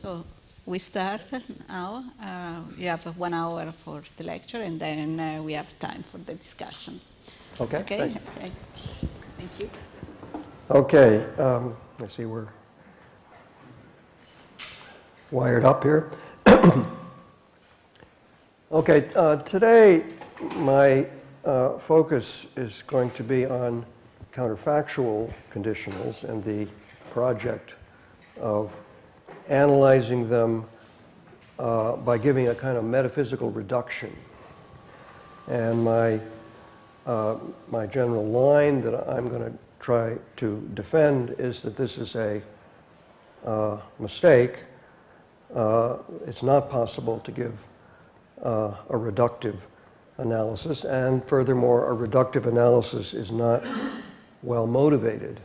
So we start now. You have 1 hour for the lecture, and then we have time for the discussion. Okay. Okay. Thanks. Thank you. Okay. Let's see. We're wired up here. Okay. Today, my focus is going to be on counterfactual conditionals and the project of analyzing them by giving a kind of metaphysical reduction. And my general line that I'm going to try to defend is that this is a mistake. It's not possible to give a reductive analysis, and furthermore, a reductive analysis is not well motivated.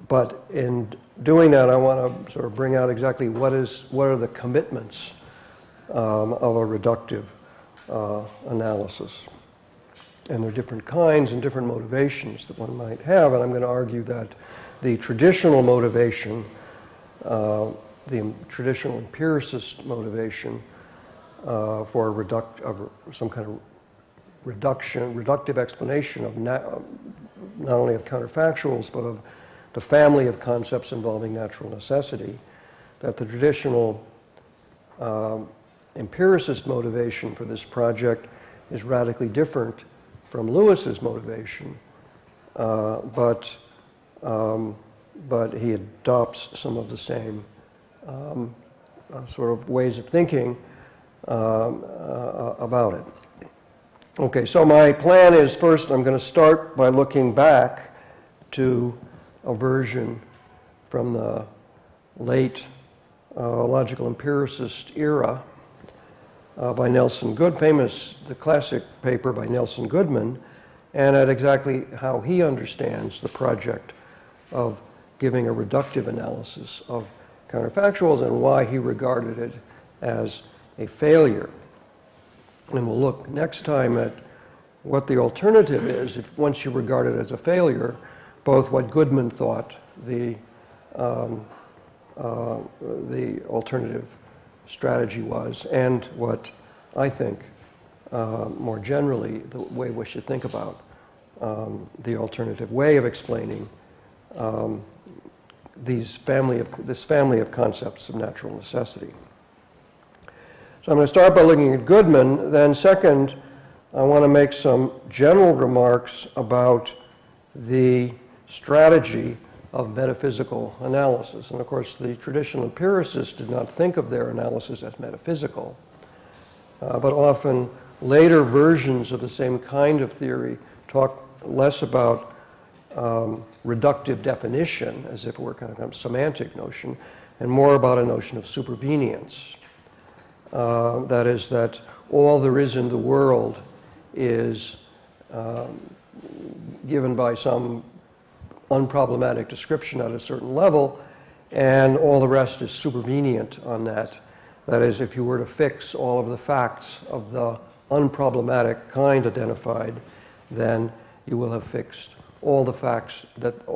But in doing that, I want to sort of bring out exactly what are the commitments of a reductive analysis. And there are different kinds and different motivations that one might have, and I'm going to argue that the traditional motivation, the traditional empiricist motivation for some kind of reductive explanation of not only of counterfactuals, but of the family of concepts involving natural necessity, that the traditional empiricist motivation for this project is radically different from Lewis's motivation, but he adopts some of the same sort of ways of thinking about it. Okay, so my plan is first I'm going to start by looking back to a version from the late logical empiricist era by Nelson Goodman, the classic paper by Nelson Goodman, and at exactly how he understands the project of giving a reductive analysis of counterfactuals and why he regarded it as a failure. And we'll look next time at what the alternative is once you regard it as a failure, both what Goodman thought the alternative strategy was and what I think more generally the way we should think about the alternative way of explaining this family of concepts of natural necessity. So I'm going to start by looking at Goodman. Then second, I want to make some general remarks about the strategy of metaphysical analysis. And of course, the traditional empiricists did not think of their analysis as metaphysical, but often later versions of the same kind of theory talk less about reductive definition, as if it were kind of a semantic notion, and more about a notion of supervenience. That is, that all there is in the world is given by some unproblematic description at a certain level, and all the rest is supervenient on that. That is, if you were to fix all of the facts of the unproblematic kind identified, then you will have fixed all the facts,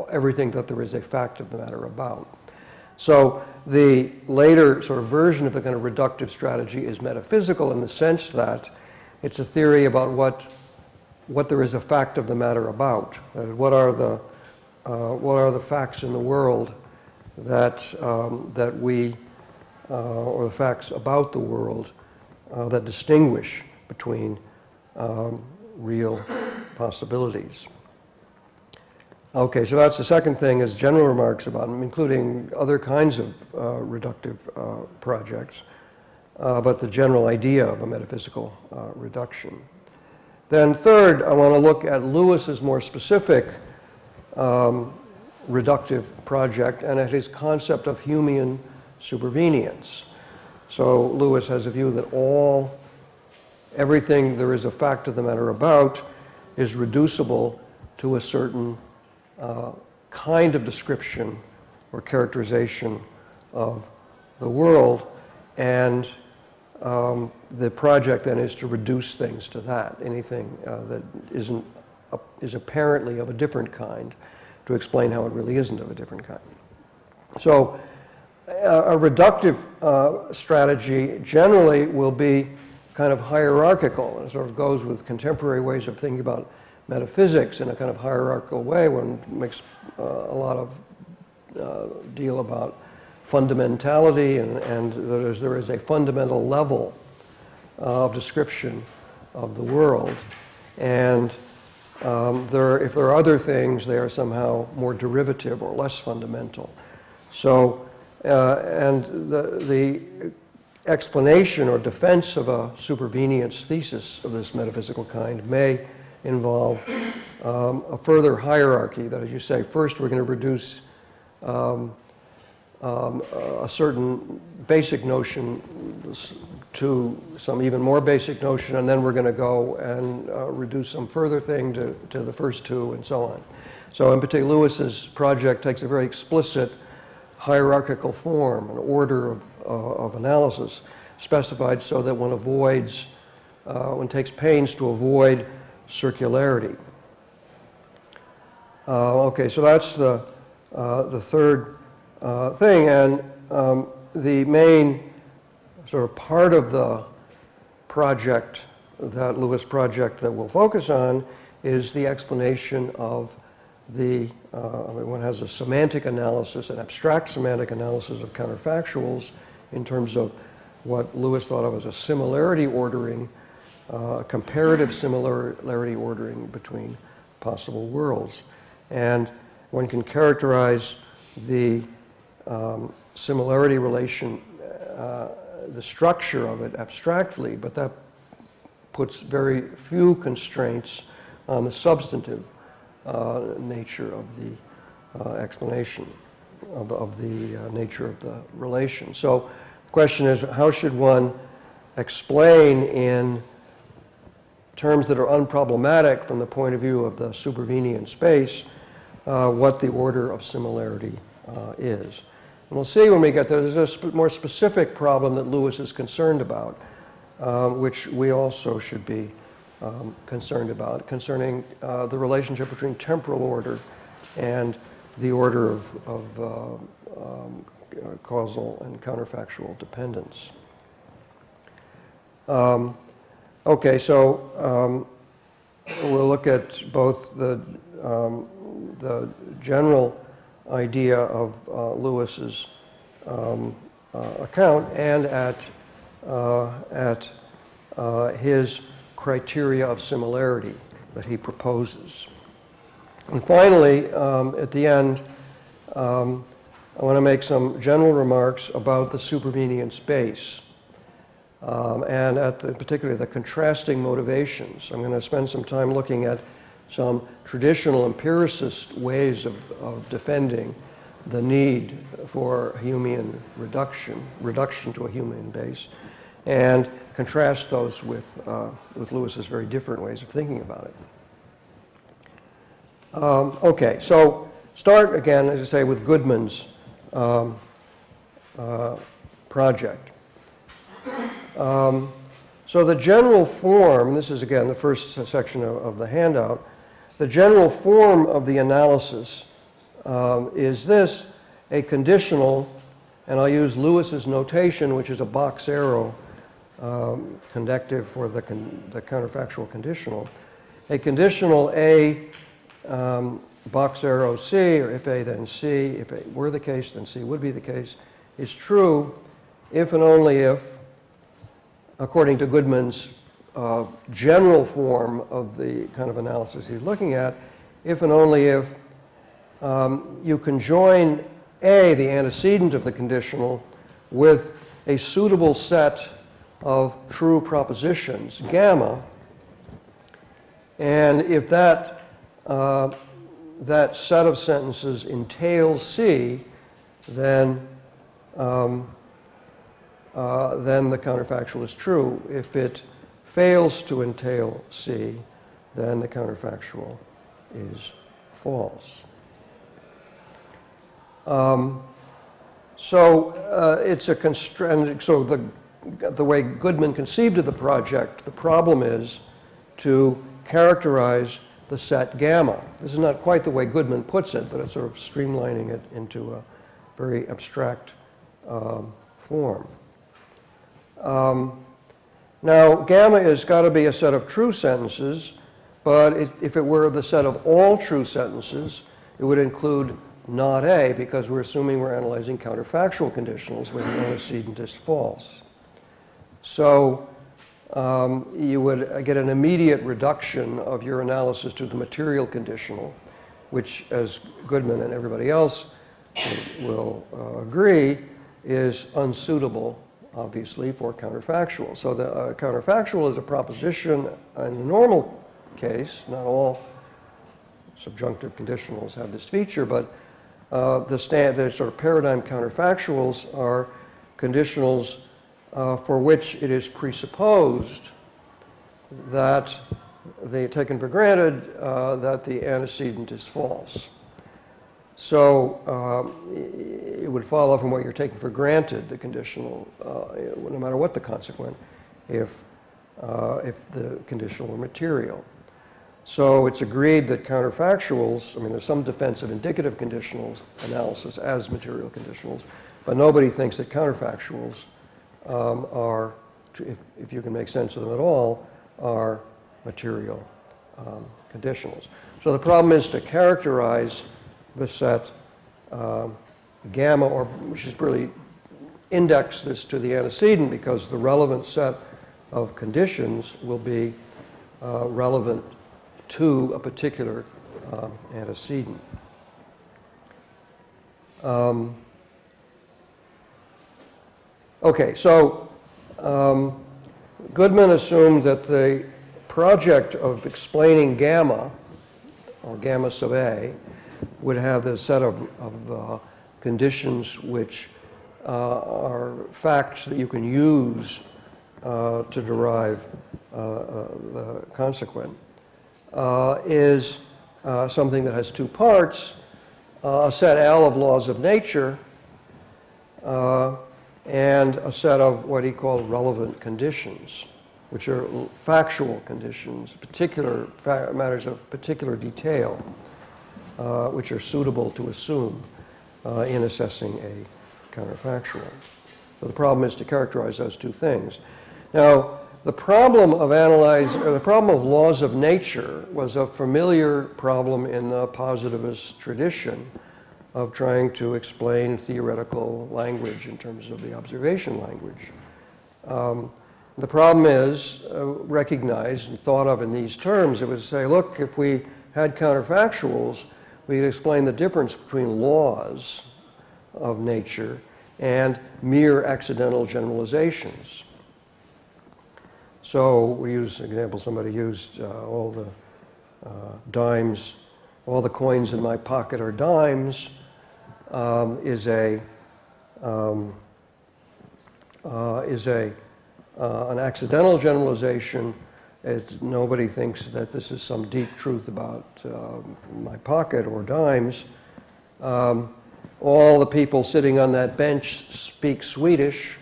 everything that there is a fact of the matter about. So the later sort of version of the kind of reductive strategy is metaphysical in the sense that it's a theory about what there is a fact of the matter about. What are the facts in the world that we or the facts about the world that distinguish between real possibilities. Okay, so that's the second thing, is general remarks about them, including other kinds of reductive projects, but the general idea of a metaphysical reduction. Then third, I want to look at Lewis's more specific reductive project and at his concept of Humean supervenience. So Lewis has a view that everything there is a fact of the matter about is reducible to a certain kind of description or characterization of the world, and the project then is to reduce things to that. Anything that is apparently of a different kind, to to explain how it really isn't of a different kind. So a reductive strategy generally will be kind of hierarchical, and sort of goes with contemporary ways of thinking about metaphysics in a kind of hierarchical way. One makes a lot of deal about fundamentality, and there is a fundamental level of description of the world, and if there are other things, they are somehow more derivative or less fundamental. So, and the explanation or defense of a supervenience thesis of this metaphysical kind may involve a further hierarchy. That is, you say, first we're going to reduce a certain basic notion to some even more basic notion, and then we're going to go and reduce some further thing to the first two, and so on. So in particular, Lewis's project takes a very explicit hierarchical form, an order of analysis, specified so that one avoids, one takes pains to avoid circularity. Okay, so that's the third thing, and the main sort of part of the project, that Lewis project that we'll focus on, is the explanation of the, one has a semantic analysis, an abstract semantic analysis of counterfactuals in terms of what Lewis thought of as a similarity ordering, comparative similarity ordering between possible worlds. And one can characterize the similarity relation, the structure of it abstractly, but that puts very few constraints on the substantive nature of the explanation, of the nature of the relation. So the question is, how should one explain in terms that are unproblematic from the point of view of the supervenient space what the order of similarity is? And we'll see when we get there. There's a more specific problem that Lewis is concerned about, which we also should be concerned about, concerning the relationship between temporal order and the order of causal and counterfactual dependence. Okay, so we'll look at both the general idea of Lewis's account and at his criteria of similarity that he proposes. And finally, at the end, I want to make some general remarks about the supervenient space, and particularly the contrasting motivations. I'm going to spend some time looking at some traditional empiricist ways of defending the need for Humean reduction to a Humean base, and contrast those with Lewis's very different ways of thinking about it. Okay, so start again, as I say, with Goodman's project. So the general form, and this is again the first section of the handout, the general form of the analysis is this: a conditional, and I'll use Lewis's notation, which is a box arrow conjective for the counterfactual conditional. A conditional A, box arrow C, or if A then C, if A were the case, then C would be the case, is true if and only if, according to Goodman's general form of the kind of analysis he's looking at, if and only if you conjoin A, the antecedent of the conditional, with a suitable set of true propositions, gamma, and if that set of sentences entails C, then the counterfactual is true. If it fails to entail C, then the counterfactual is false. It's a constraint. So the way Goodman conceived of the project, the problem is to characterize the set gamma. This is not quite the way Goodman puts it, but it's sort of streamlining it into a very abstract form. Now, gamma has got to be a set of true sentences, but if it were the set of all true sentences, it would include not A, because we're assuming we're analyzing counterfactual conditionals where the antecedent is false. So you would get an immediate reduction of your analysis to the material conditional, which, as Goodman and everybody else will agree, is unsuitable, obviously, for counterfactual. So the counterfactual is a proposition in the normal case. Not all subjunctive conditionals have this feature, but the sort of paradigm counterfactuals are conditionals for which it is presupposed that they taken for granted that the antecedent is false. So it would follow from what you're taking for granted, the conditional, no matter what the consequent, if the conditional were material. So it's agreed that counterfactuals, I mean, there's some defense of indicative conditionals analysis as material conditionals, but nobody thinks that counterfactuals are, if you can make sense of them at all, are material conditionals. So the problem is to characterize the set gamma, or which is really index this to the antecedent, because the relevant set of conditions will be relevant to a particular antecedent. Okay, so Goodman assumed that the project of explaining gamma, or gamma sub A, would have a set of conditions which are facts that you can use to derive the consequent, is something that has two parts, a set L of laws of nature, and a set of what he called relevant conditions, which are factual conditions, particular matters of particular detail, which are suitable to assume in assessing a counterfactual. So the problem is to characterize those two things. Now, the problem of the problem of laws of nature was a familiar problem in the positivist tradition of trying to explain theoretical language in terms of the observation language. The problem is recognized and thought of in these terms. It was to say, look, if we had counterfactuals, we could explain the difference between laws of nature and mere accidental generalizations. So we use an example, somebody used all the dimes, all the coins in my pocket are dimes, is an accidental generalization. Nobody thinks that this is some deep truth about my pocket or dimes. All the people sitting on that bench speak Swedish.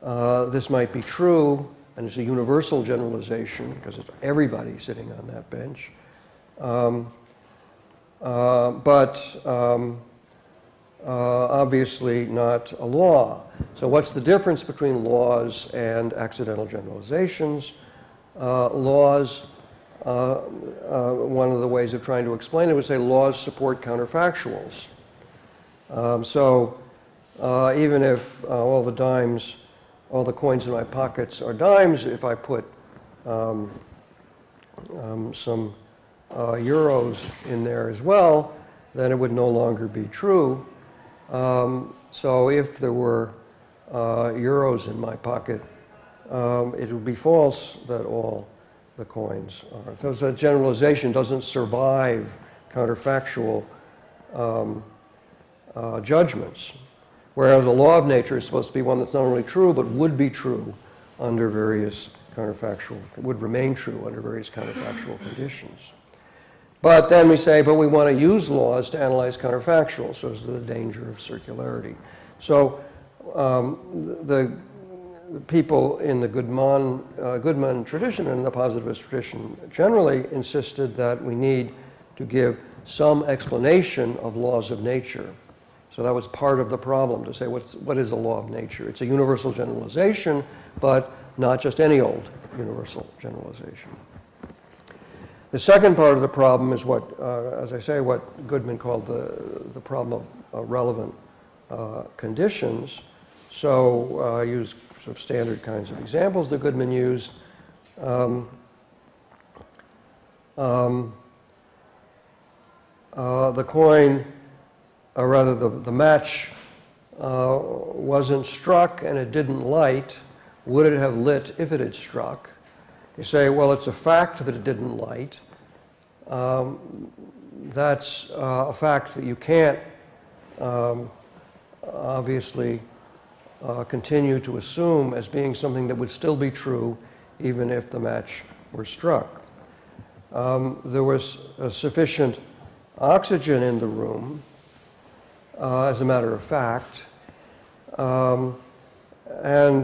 This might be true, and it's a universal generalization because it's everybody sitting on that bench. Obviously not a law. So what's the difference between laws and accidental generalizations? Laws, one of the ways of trying to explain it would say laws support counterfactuals. Even if all the dimes, all the coins in my pockets are dimes, if I put some euros in there as well, then it would no longer be true. So if there were euros in my pocket, it would be false that all the coins are. So that generalization doesn't survive counterfactual judgments. Whereas a law of nature is supposed to be one that's not only true, but would be true under various counterfactual, would remain true under various counterfactual conditions. But then we say, but we want to use laws to analyze counterfactuals, so there's the danger of circularity. So people in the Goodman tradition and the positivist tradition generally insisted that we need to give some explanation of laws of nature. So that was part of the problem, to say what is a law of nature? It's a universal generalization, but not just any old universal generalization. The second part of the problem is what, as I say, what Goodman called the problem of relevant conditions. So I use sort of standard kinds of examples that Goodman used. The coin, or rather the match wasn't struck and it didn't light. Would it have lit if it had struck? You say, well, it's a fact that it didn't light. That's a fact that you can't obviously continue to assume as being something that would still be true even if the match were struck. There was sufficient oxygen in the room, as a matter of fact, and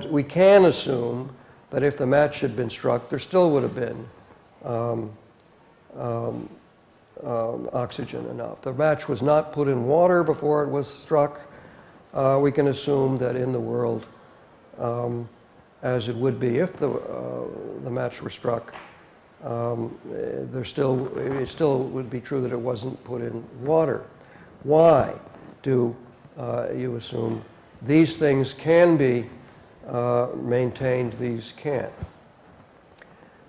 we can assume that if the match had been struck, there still would have been oxygen enough. The match was not put in water before it was struck. We can assume that in the world, as it would be if the match were struck, it still would be true that it wasn't put in water. Why do you assume these things can be maintained, these can't?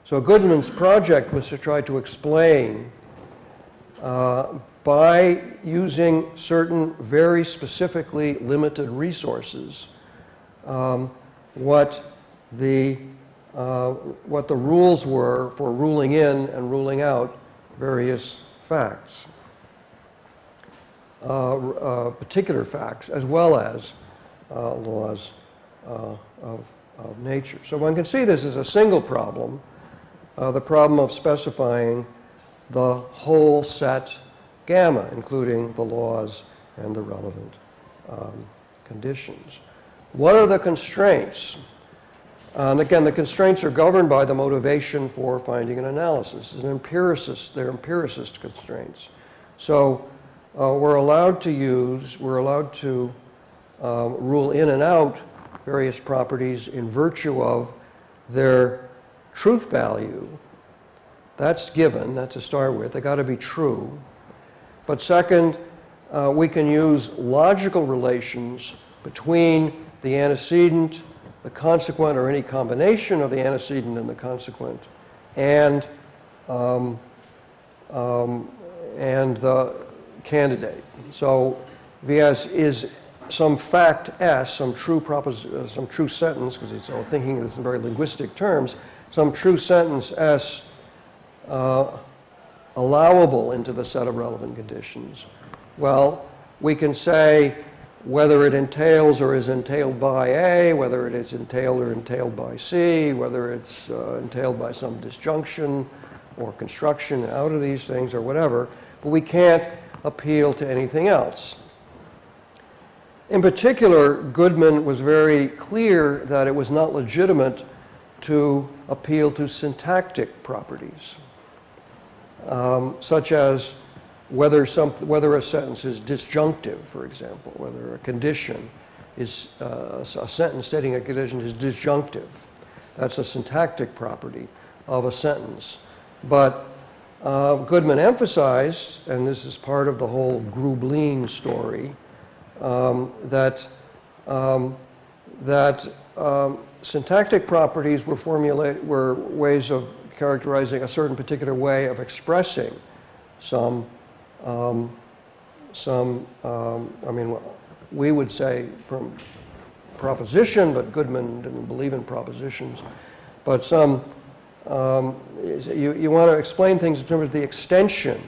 So Goodman's project was to try to explain by using certain very specifically limited resources what the rules were for ruling in and ruling out various facts, particular facts, as well as laws of nature. So one can see this as a single problem, the problem of specifying the whole set gamma, including the laws and the relevant conditions. What are the constraints? And again, the constraints are governed by the motivation for finding an analysis. They're empiricist constraints. So we're allowed to rule in and out various properties in virtue of their truth value. That's given, that's to start with. They got to be true. But second, we can use logical relations between the antecedent, the consequent, or any combination of the antecedent and the consequent, and the candidate. So Vs is some fact S, some true sentence, because it's all thinking this in very linguistic terms, some true sentence S allowable into the set of relevant conditions. Well, we can say whether it entails or is entailed by A, whether it is entailed or entailed by C, whether it's entailed by some disjunction or construction out of these things or whatever, but we can't appeal to anything else. In particular, Goodman was very clear that it was not legitimate to appeal to syntactic properties, such as whether a sentence is disjunctive, for example, whether a condition is, a sentence stating a condition is disjunctive. That's a syntactic property of a sentence. But Goodman emphasized, and this is part of the whole Grublin story, that syntactic properties were ways of characterizing a certain particular way of expressing some I mean, we would say from proposition, but Goodman didn't believe in propositions. But some, you want to explain things in terms of the extension,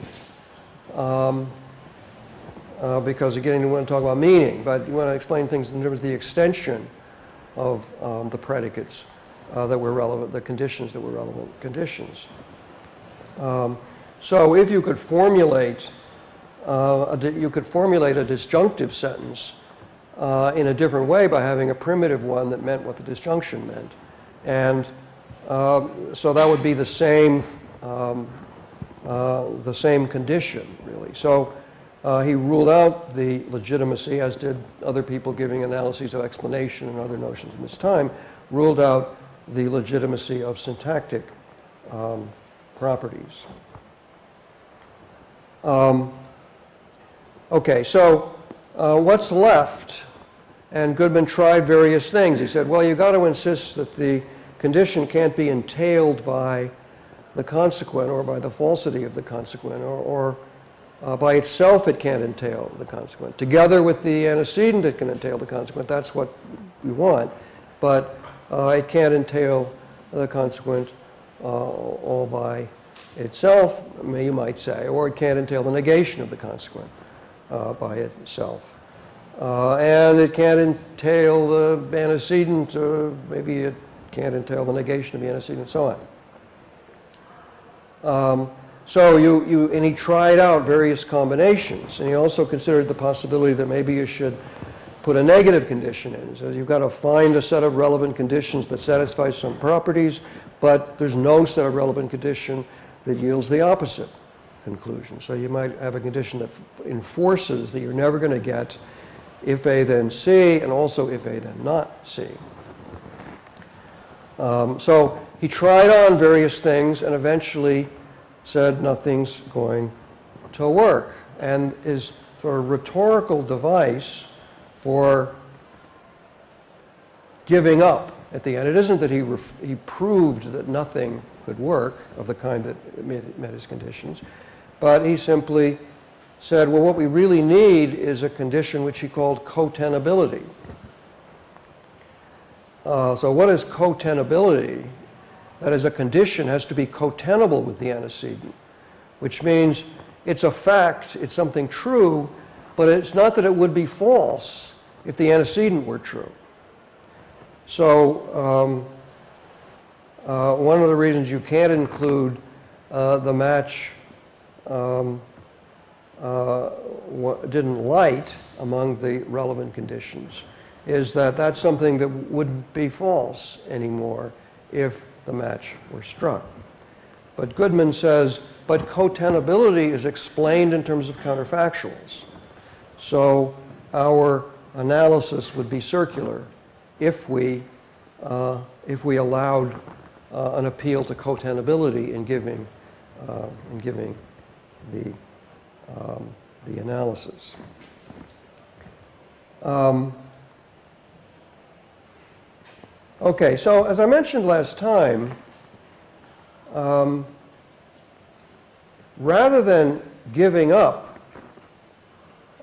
because again, you want to talk about meaning, but you want to explain things in terms of the extension of the predicates that were relevant, the conditions that were relevant conditions. So if you could formulate a disjunctive sentence in a different way by having a primitive one that meant what the disjunction meant. And so that would be the same condition, really. So he ruled out the legitimacy, as did other people giving analyses of explanation and other notions in this time, ruled out the legitimacy of syntactic properties. Okay, so what's left? And Goodman tried various things. He said, well, you've got to insist that the condition can't be entailed by the consequent or by the falsity of the consequent, or by itself it can't entail the consequent. Together with the antecedent it can entail the consequent. That's what we want. But it can't entail the consequent all by itself, you might say, or it can't entail the negation of the consequent by itself. And it can't entail the antecedent, or maybe it can't entail the negation of the antecedent, and so on. And he tried out various combinations, and he also considered the possibility that maybe you should put a negative condition in. So you've got to find a set of relevant conditions that satisfy some properties, but there's no set of relevant condition that yields the opposite conclusion. So you might have a condition that enforces that you're never going to get if A then C, and also if A then not C. So he tried on various things and eventually said nothing's going to work. And his sort of rhetorical device for giving up at the end, it isn't that he proved that nothing could work of the kind that met his conditions, but he simply said, well, what we really need is a condition which he called cotenability. So what is cotenability? That is, a condition has to be cotenable with the antecedent, which means it's a fact, it's something true, but it's not that it would be false if the antecedent were true. So one of the reasons you can't include the match didn't light among the relevant conditions is that that's something that wouldn't be false anymore if the match were struck. But Goodman says, but cotenability is explained in terms of counterfactuals. So our analysis would be circular if we allowed an appeal to cotenability in giving the analysis. Okay, so as I mentioned last time, rather than giving up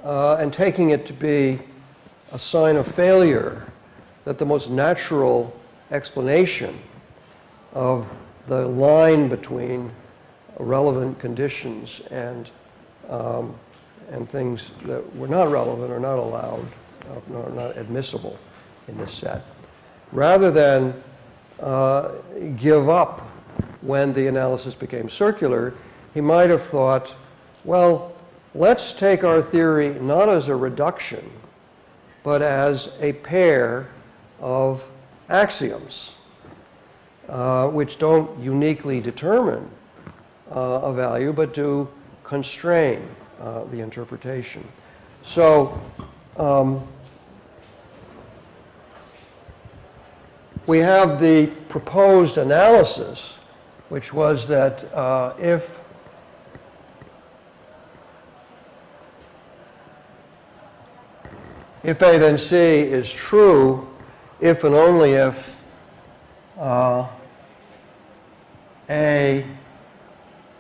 and taking it to be a sign of failure, that the most natural explanation of the line between relevant conditions and things that were not relevant or not allowed, or not admissible in this set, rather than give up when the analysis became circular, he might have thought, well, let's take our theory not as a reduction, but as a pair of axioms, which don't uniquely determine a value, but do constrain the interpretation. So we have the proposed analysis, which was that if A then C is true, if and only if A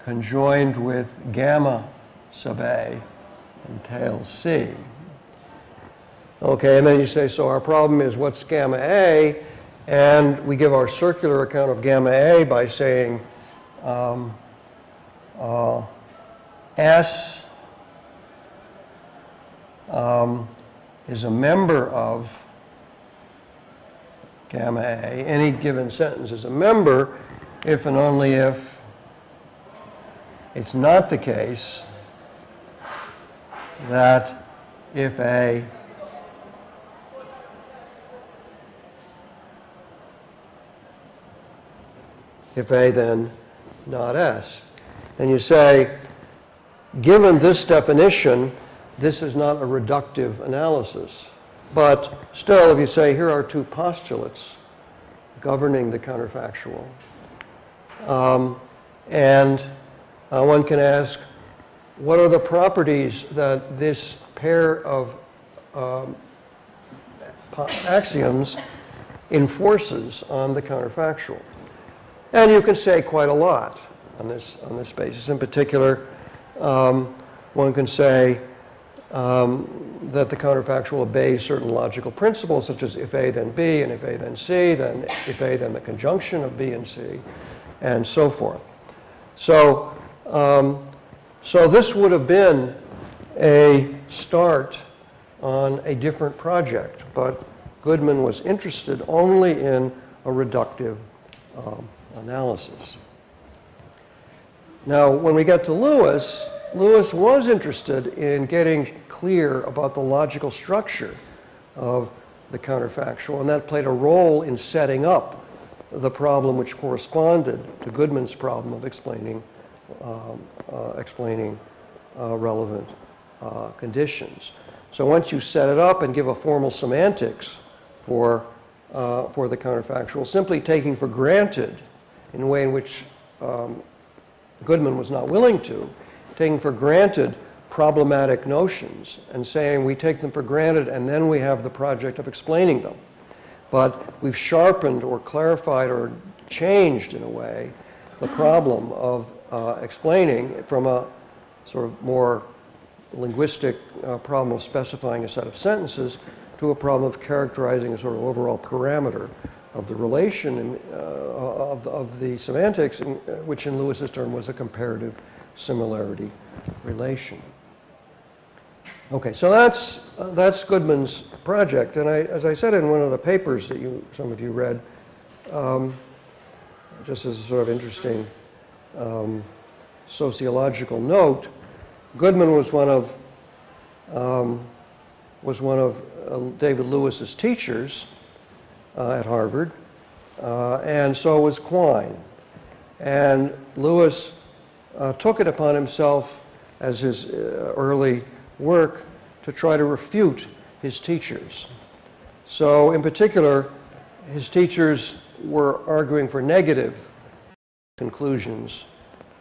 conjoined with gamma sub A entails C. Okay, and then you say, so our problem is what's gamma A? And we give our circular account of gamma A by saying S is a member of gamma A. Any given sentence is a member if and only if it's not the case that if A if A, then not S. And you say, given this definition, this is not a reductive analysis. But still, if you say, here are two postulates governing the counterfactual, and one can ask, what are the properties that this pair of axioms enforces on the counterfactual? And you can say quite a lot on this basis. In particular, one can say that the counterfactual obeys certain logical principles, such as if A then B, and if A then C, then if A then the conjunction of B and C, and so forth. So, so this would have been a start on a different project, but Goodman was interested only in a reductive analysis. Now, when we get to Lewis, Lewis was interested in getting clear about the logical structure of the counterfactual, and that played a role in setting up the problem which corresponded to Goodman's problem of explaining relevant conditions. So once you set it up and give a formal semantics for the counterfactual, simply taking for granted, in a way in which Goodman was not willing to, taking for granted problematic notions and saying we take them for granted and then we have the project of explaining them. But we've sharpened or clarified or changed, in a way, the problem of explaining from a sort of more linguistic problem of specifying a set of sentences to a problem of characterizing a sort of overall parameter of the relation of the semantics, which in Lewis's term was a comparative similarity relation. Okay, so that's Goodman's project, and as I said in one of the papers that some of you read, just as a sort of interesting sociological note, Goodman was one of David Lewis's teachers at Harvard, and so was Quine. And Lewis took it upon himself as his early work to try to refute his teachers. So in particular, his teachers were arguing for negative conclusions.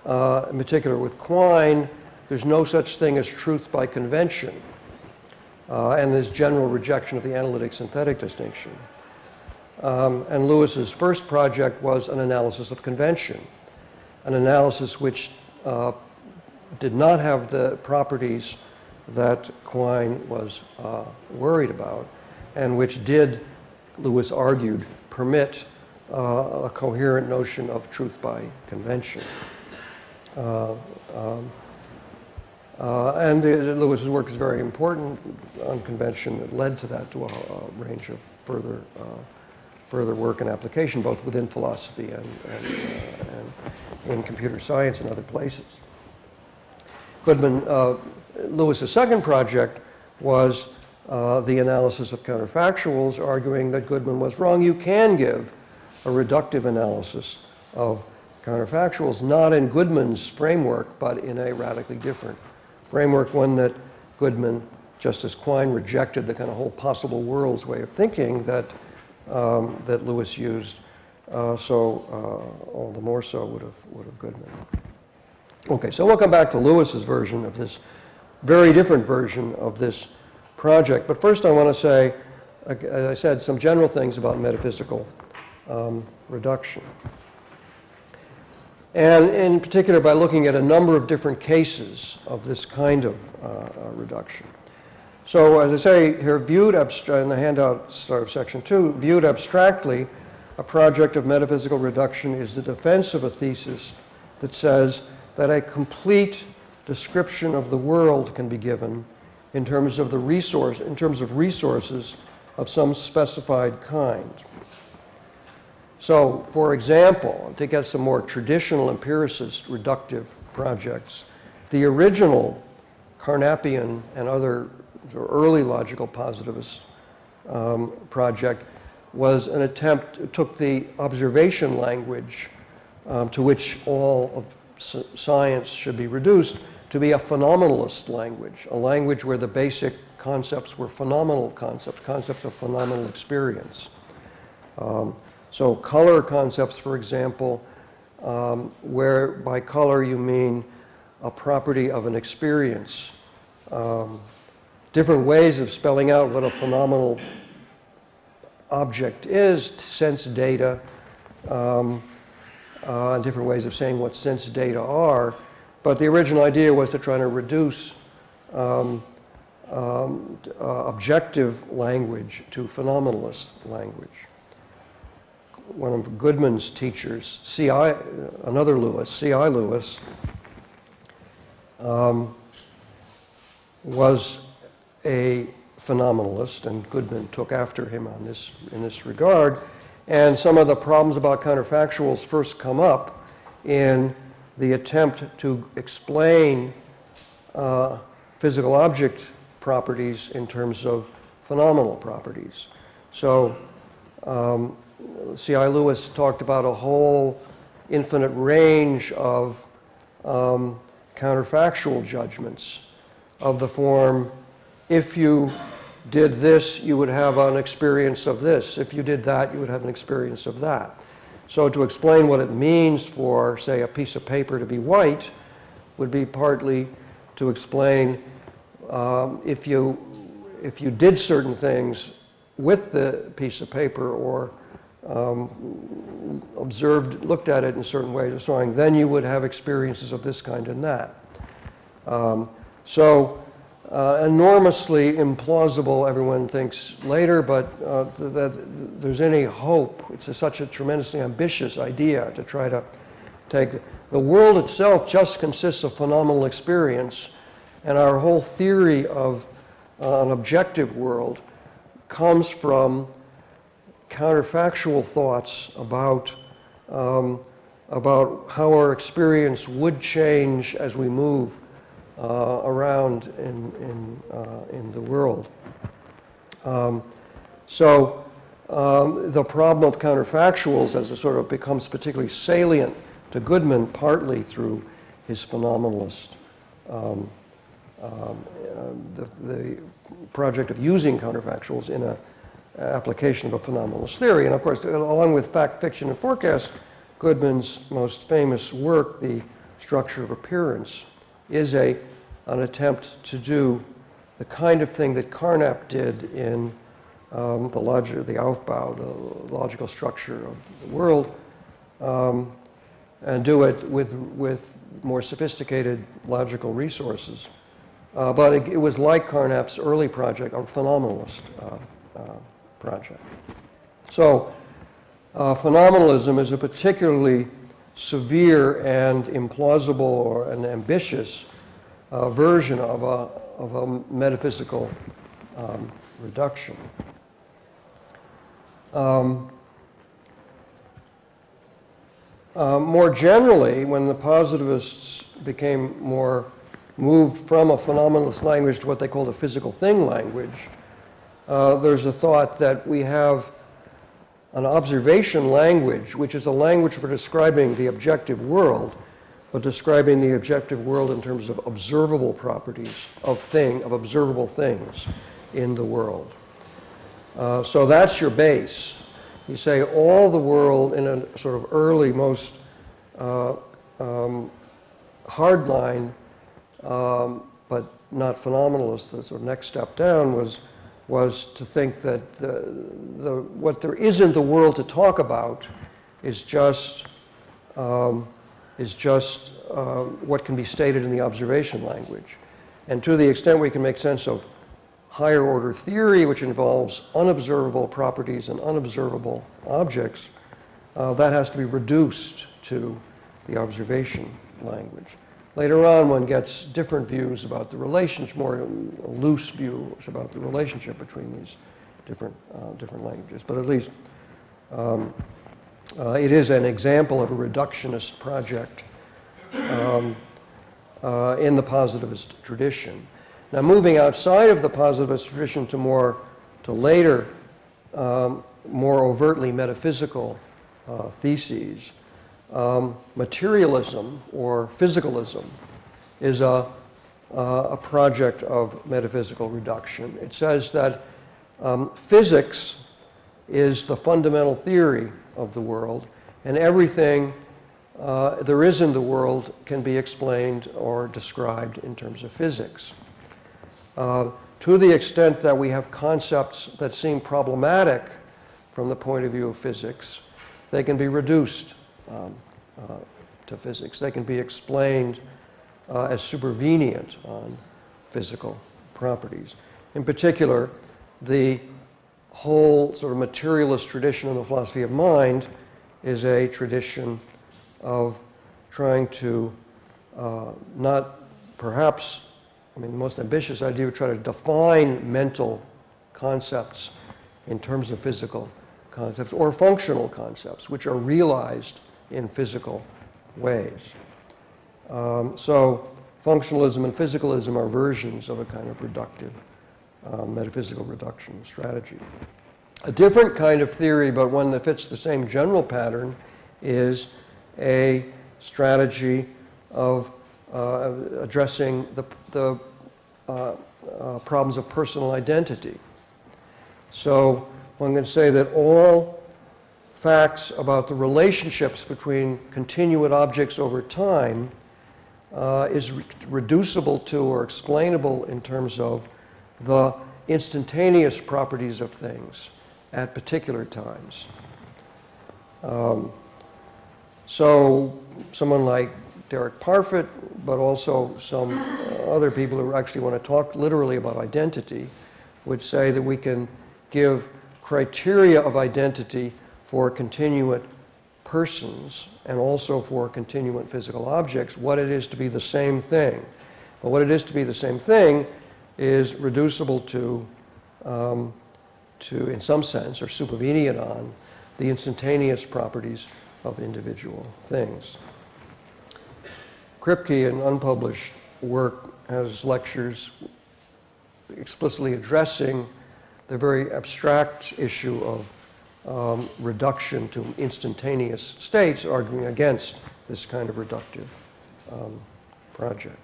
In particular with Quine, there's no such thing as truth by convention, and there's general rejection of the analytic-synthetic distinction. And Lewis's first project was an analysis of convention, an analysis which did not have the properties that Quine was worried about, and which did, Lewis argued, permit a coherent notion of truth by convention. And Lewis's work is very important on convention. It led to that, to a range of further work and application, both within philosophy and in computer science and other places. Lewis's second project was the analysis of counterfactuals, arguing that Goodman was wrong. You can give a reductive analysis of counterfactuals, not in Goodman's framework, but in a radically different framework, one that Goodman, just as Quine, rejected the kind of whole possible worlds way of thinking that Lewis used. All the more so would have Goodman. Okay, so we'll come back to Lewis's version of this very different version of this project. But first I want to say, as I said, some general things about metaphysical reduction. And in particular by looking at a number of different cases of this kind of reduction. So as I say here, viewed in the handout, start of section 2, viewed abstractly, a project of metaphysical reduction is the defense of a thesis that says that a complete description of the world can be given in terms of resources of some specified kind. So, for example, to get some more traditional empiricist reductive projects, the original Carnapian and other early logical positivist project was an attempt, took the observation language to which all of science should be reduced, to be a phenomenalist language, a language where the basic concepts were phenomenal concepts, concepts of phenomenal experience. So color concepts, for example, where by color you mean a property of an experience. Different ways of spelling out what a phenomenal object is, sense data, different ways of saying what sense data are. But the original idea was to try to reduce objective language to phenomenalist language. One of Goodman's teachers, another Lewis, C.I. Lewis, was a phenomenalist, and Goodman took after him on this, in this regard. And some of the problems about counterfactuals first come up in the attempt to explain physical object properties in terms of phenomenal properties. So C.I. Lewis talked about a whole infinite range of counterfactual judgments of the form, if you did this, you would have an experience of this. If you did that, you would have an experience of that. So to explain what it means for, say, a piece of paper to be white would be partly to explain if you did certain things with the piece of paper or looked at it in certain ways or so on, then you would have experiences of this kind and that. Enormously implausible, everyone thinks later, but that there's any hope. It's such a tremendously ambitious idea to try to take. The world itself just consists of phenomenal experience, and our whole theory of an objective world comes from counterfactual thoughts about how our experience would change as we move around in the world. The problem of counterfactuals, as it sort of becomes particularly salient to Goodman, partly through his phenomenalist, the project of using counterfactuals in an application of a phenomenalist theory. And of course, along with fact, fiction, and forecast, Goodman's most famous work, The Structure of Appearance, is an attempt to do the kind of thing that Carnap did in the Aufbau, the logical structure of the world, and do it with more sophisticated logical resources. But it was like Carnap's early project, a phenomenalist project. So phenomenalism is a particularly severe and implausible or an ambitious version of a metaphysical reduction. More generally, when the positivists became more moved from a phenomenalist language to what they called a physical thing language, there's a thought that we have an observation language, which is a language for describing the objective world, but describing the objective world in terms of observable properties of observable things in the world. So that's your base. You say all the world in a sort of early, most hardline, but not phenomenalist, the sort of next step down was to think that what there is in the world to talk about is just what can be stated in the observation language. And to the extent we can make sense of higher order theory, which involves unobservable properties and unobservable objects, that has to be reduced to the observation language. Later on, one gets different views about the relationship, more loose views about the relationship between these different languages. But at least it is an example of a reductionist project in the positivist tradition. Now, moving outside of the positivist tradition to later, more overtly metaphysical theses, materialism or physicalism is a project of metaphysical reduction. It says that physics is the fundamental theory of the world, and everything there is in the world can be explained or described in terms of physics. To the extent that we have concepts that seem problematic from the point of view of physics, they can be reduced to physics. They can be explained as supervenient on physical properties. In particular, the whole sort of materialist tradition in the philosophy of mind is a tradition of trying to not perhaps, I mean, the most ambitious idea would try to define mental concepts in terms of physical concepts or functional concepts, which are realized in physical ways. So functionalism and physicalism are versions of a kind of reductive, metaphysical reduction strategy. A different kind of theory, but one that fits the same general pattern, is a strategy of addressing the problems of personal identity. So one can say that all facts about the relationships between continuate objects over time is reducible to or explainable in terms of the instantaneous properties of things at particular times. So someone like Derek Parfit, but also some other people who actually want to talk literally about identity, would say that we can give criteria of identity for continuate persons and also for continuate physical objects, what it is to be the same thing. But what it is to be the same thing is reducible to in some sense, or supervenient on, the instantaneous properties of individual things. Kripke, in unpublished work, has lectures explicitly addressing the very abstract issue of reduction to instantaneous states, arguing against this kind of reductive project.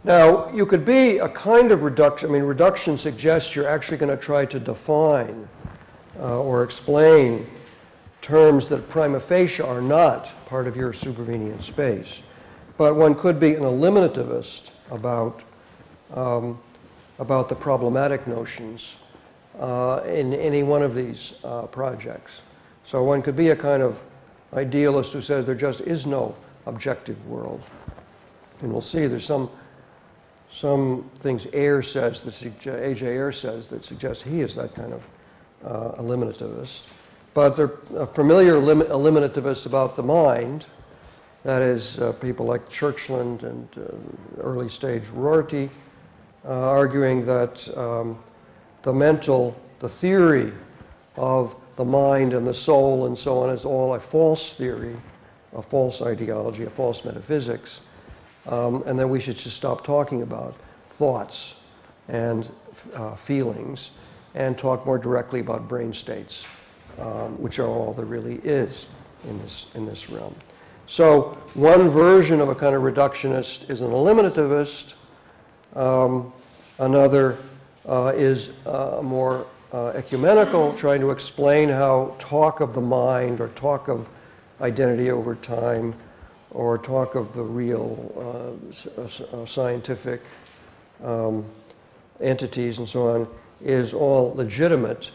Now, you could be a kind of reduction. I mean, reduction suggests you're actually going to try to define or explain terms that prima facie are not part of your supervenient space. But one could be an eliminativist about the problematic notions in any one of these projects. So one could be a kind of idealist who says there just is no objective world. And we'll see there's some things Ayer says, A.J. Ayer says, that suggests he is that kind of eliminativist. But they're familiar eliminativists about the mind, that is, people like Churchland and early stage Rorty, arguing that the theory of the mind and the soul and so on is all a false theory, a false ideology, a false metaphysics, and that we should just stop talking about thoughts and feelings and talk more directly about brain states, which are all there really is in this realm. So one version of a kind of reductionist is an eliminativist. Another is more ecumenical, trying to explain how talk of the mind or talk of identity over time or talk of the real scientific entities and so on is all legitimate,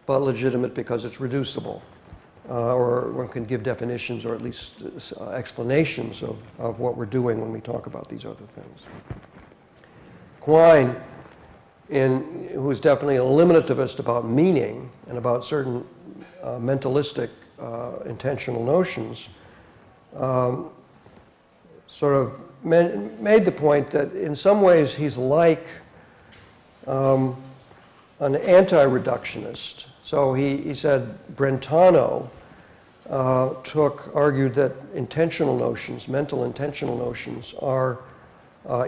but legitimate because it's reducible. Or one can give definitions or at least explanations of what we're doing when we talk about these other things. Quine, who is definitely an eliminativist about meaning and about certain mentalistic intentional notions, sort of made the point that in some ways he's like an anti-reductionist. So he said Brentano argued that intentional notions, mental intentional notions, are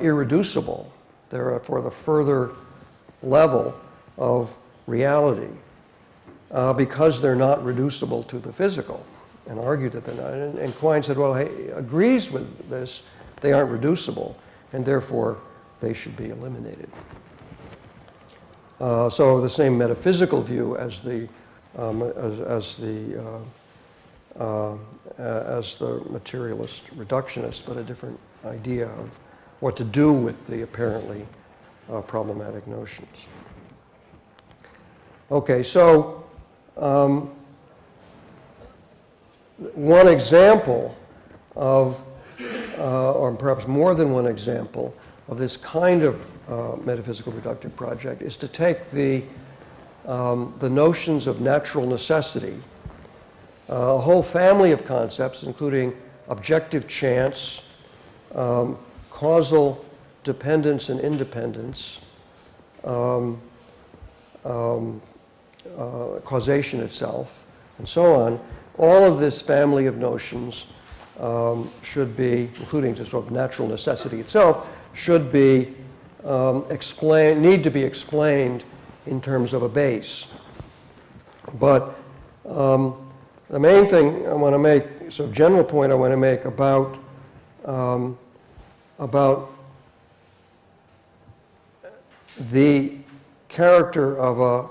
irreducible. They're for the further level of reality. because they're not reducible to the physical, and argued that they're not. And Quine said, well, he agrees with this. They aren't reducible, and therefore they should be eliminated. So the same metaphysical view as the materialist reductionist, but a different idea of what to do with the apparently problematic notions. Okay, so one example of, or perhaps more than one example, of this kind of metaphysical reductive project is to take the notions of natural necessity, a whole family of concepts, including objective chance, causal dependence and independence, causation itself, and so on. All of this family of notions should be, including just sort of natural necessity itself, should be need to be explained in terms of a base. But the main thing I want to make, so general point I want to make about the character of a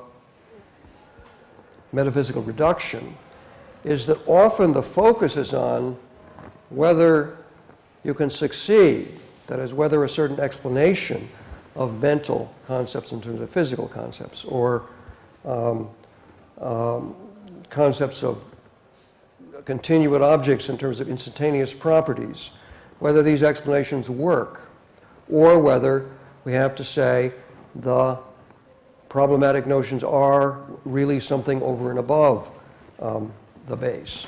metaphysical reduction is that often the focus is on whether you can succeed, that is, whether a certain explanation of mental concepts in terms of physical concepts, or concepts of continuate objects in terms of instantaneous properties, whether these explanations work, or whether we have to say the problematic notions are really something over and above the base.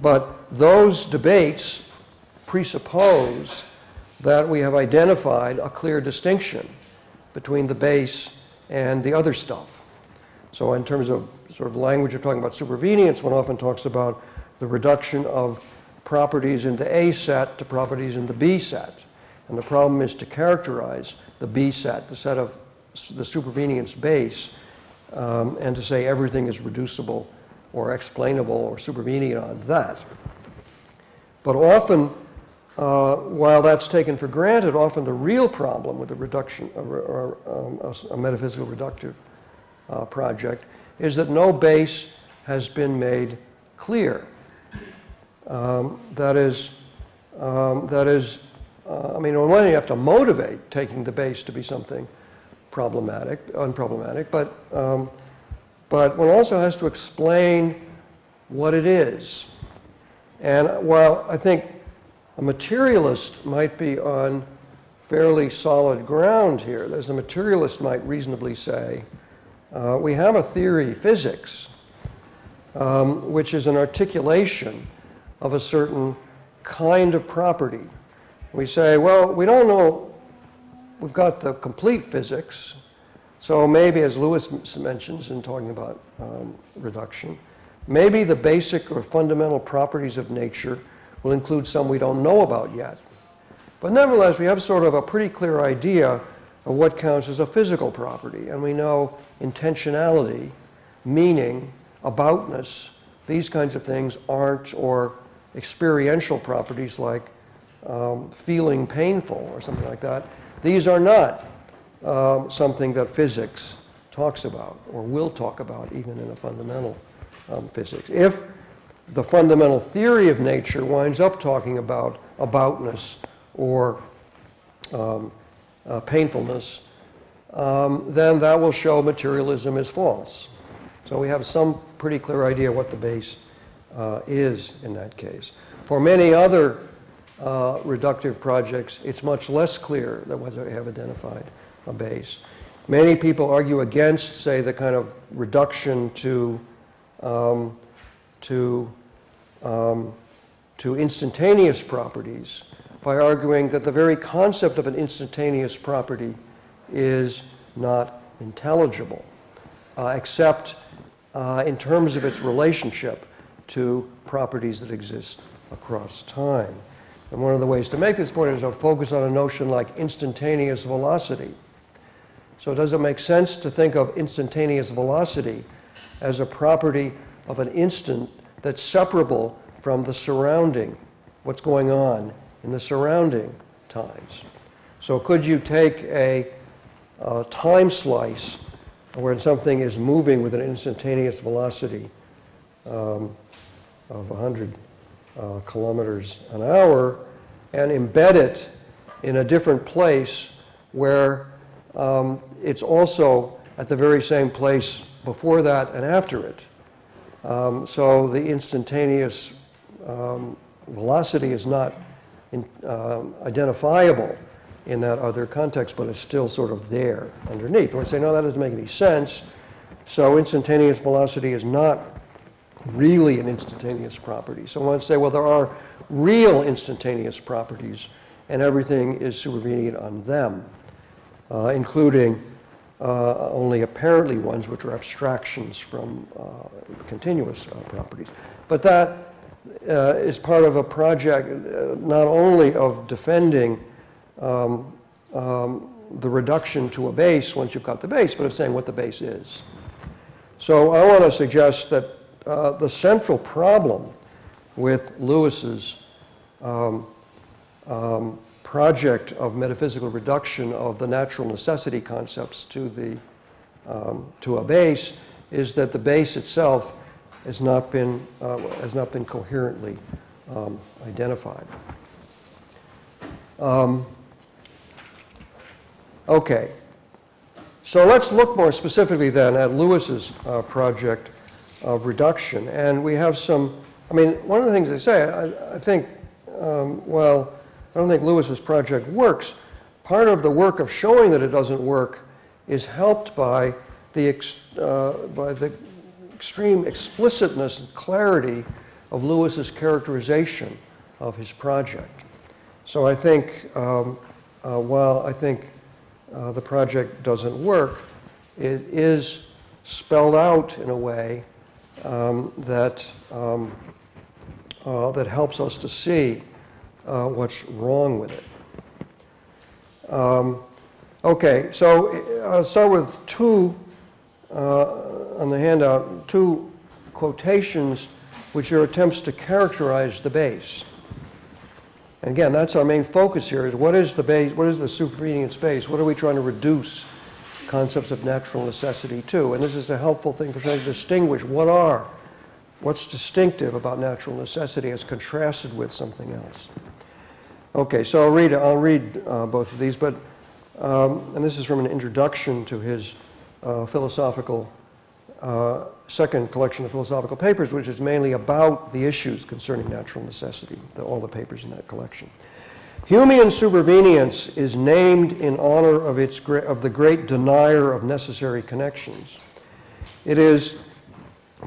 But those debates presuppose that we have identified a clear distinction between the base and the other stuff. So in terms of sort of language of talking about supervenience, one often talks about the reduction of properties in the A set to properties in the B set. And the problem is to characterize the B set, the set of the supervenience base, and to say everything is reducible or explainable or supervenient on that. But often, while that's taken for granted, often the real problem with the reduction or a metaphysical reductive project is that no base has been made clear. That is, I mean, on one hand you have to motivate taking the base to be something unproblematic, but one also has to explain what it is. And while I think a materialist might be on fairly solid ground here, as a materialist might reasonably say, we have a theory, physics, which is an articulation of a certain kind of property. We say, well, we don't know, we've got the complete physics, so maybe, as Lewis mentions in talking about reduction, maybe the basic or fundamental properties of nature will include some we don't know about yet. But nevertheless, we have sort of a pretty clear idea of what counts as a physical property, and we know intentionality, meaning, aboutness, these kinds of things aren't, or experiential properties like feeling painful or something like that. These are not something that physics talks about or will talk about even in a fundamental physics. If the fundamental theory of nature winds up talking about aboutness or painfulness, then that will show materialism is false. So we have some pretty clear idea what the base is in that case. For many other reductive projects, it's much less clear that whether they have identified a base. Many people argue against, say, the kind of reduction to instantaneous properties by arguing that the very concept of an instantaneous property is not intelligible, except in terms of its relationship to properties that exist across time. And one of the ways to make this point is to focus on a notion like instantaneous velocity. So does it make sense to think of instantaneous velocity as a property of an instant that's separable from the surrounding, what's going on in the surrounding times. So could you take a time slice where something is moving with an instantaneous velocity of 100 kilometers an hour and embed it in a different place where it's also at the very same place before that and after it. So the instantaneous velocity is not identifiable in that other context, but it's still sort of there underneath. Or I say, no, that doesn't make any sense. So instantaneous velocity is not really an instantaneous property. So I want to say, well, there are real instantaneous properties, and everything is supervenient on them, including only apparently ones which are abstractions from continuous properties. But that is part of a project not only of defending the reduction to a base once you've got the base, but of saying what the base is. So I want to suggest that the central problem with Lewis's project of metaphysical reduction of the natural necessity concepts to a base is that the base itself has not been coherently identified. Okay, so let's look more specifically then at Lewis's project of reduction, and we have some. I mean, one of the things they say, I think, well, I don't think Lewis's project works. Part of the work of showing that it doesn't work is helped by the extreme explicitness and clarity of Lewis's characterization of his project. So I think, while I think the project doesn't work, it is spelled out in a way that helps us to see what's wrong with it. Okay, so I'll start with two, on the handout, two quotations which are attempts to characterize the base. And again, that's our main focus here, is what is the base, what is the supervenient base? What are we trying to reduce concepts of natural necessity to? And this is a helpful thing for trying to distinguish what's distinctive about natural necessity as contrasted with something else. Okay, so I'll read both of these, but, and this is from an introduction to his philosophical, second collection of philosophical papers, which is mainly about the issues concerning natural necessity, all the papers in that collection. Humean supervenience is named in honor of the great denier of necessary connections. It is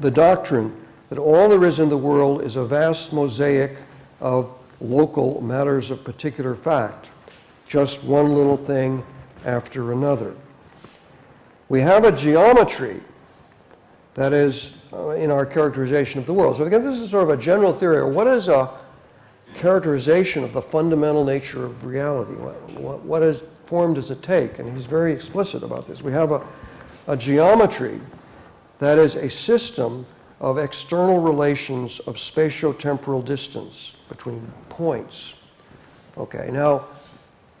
the doctrine that all there is in the world is a vast mosaic of local matters of particular fact, just one little thing after another. We have a geometry that is in our characterization of the world. So again, this is sort of a general theory. What is a characterization of the fundamental nature of reality? What form does it take? And he's very explicit about this. We have a geometry that is a system of external relations of spatio-temporal distance between points. Okay, now,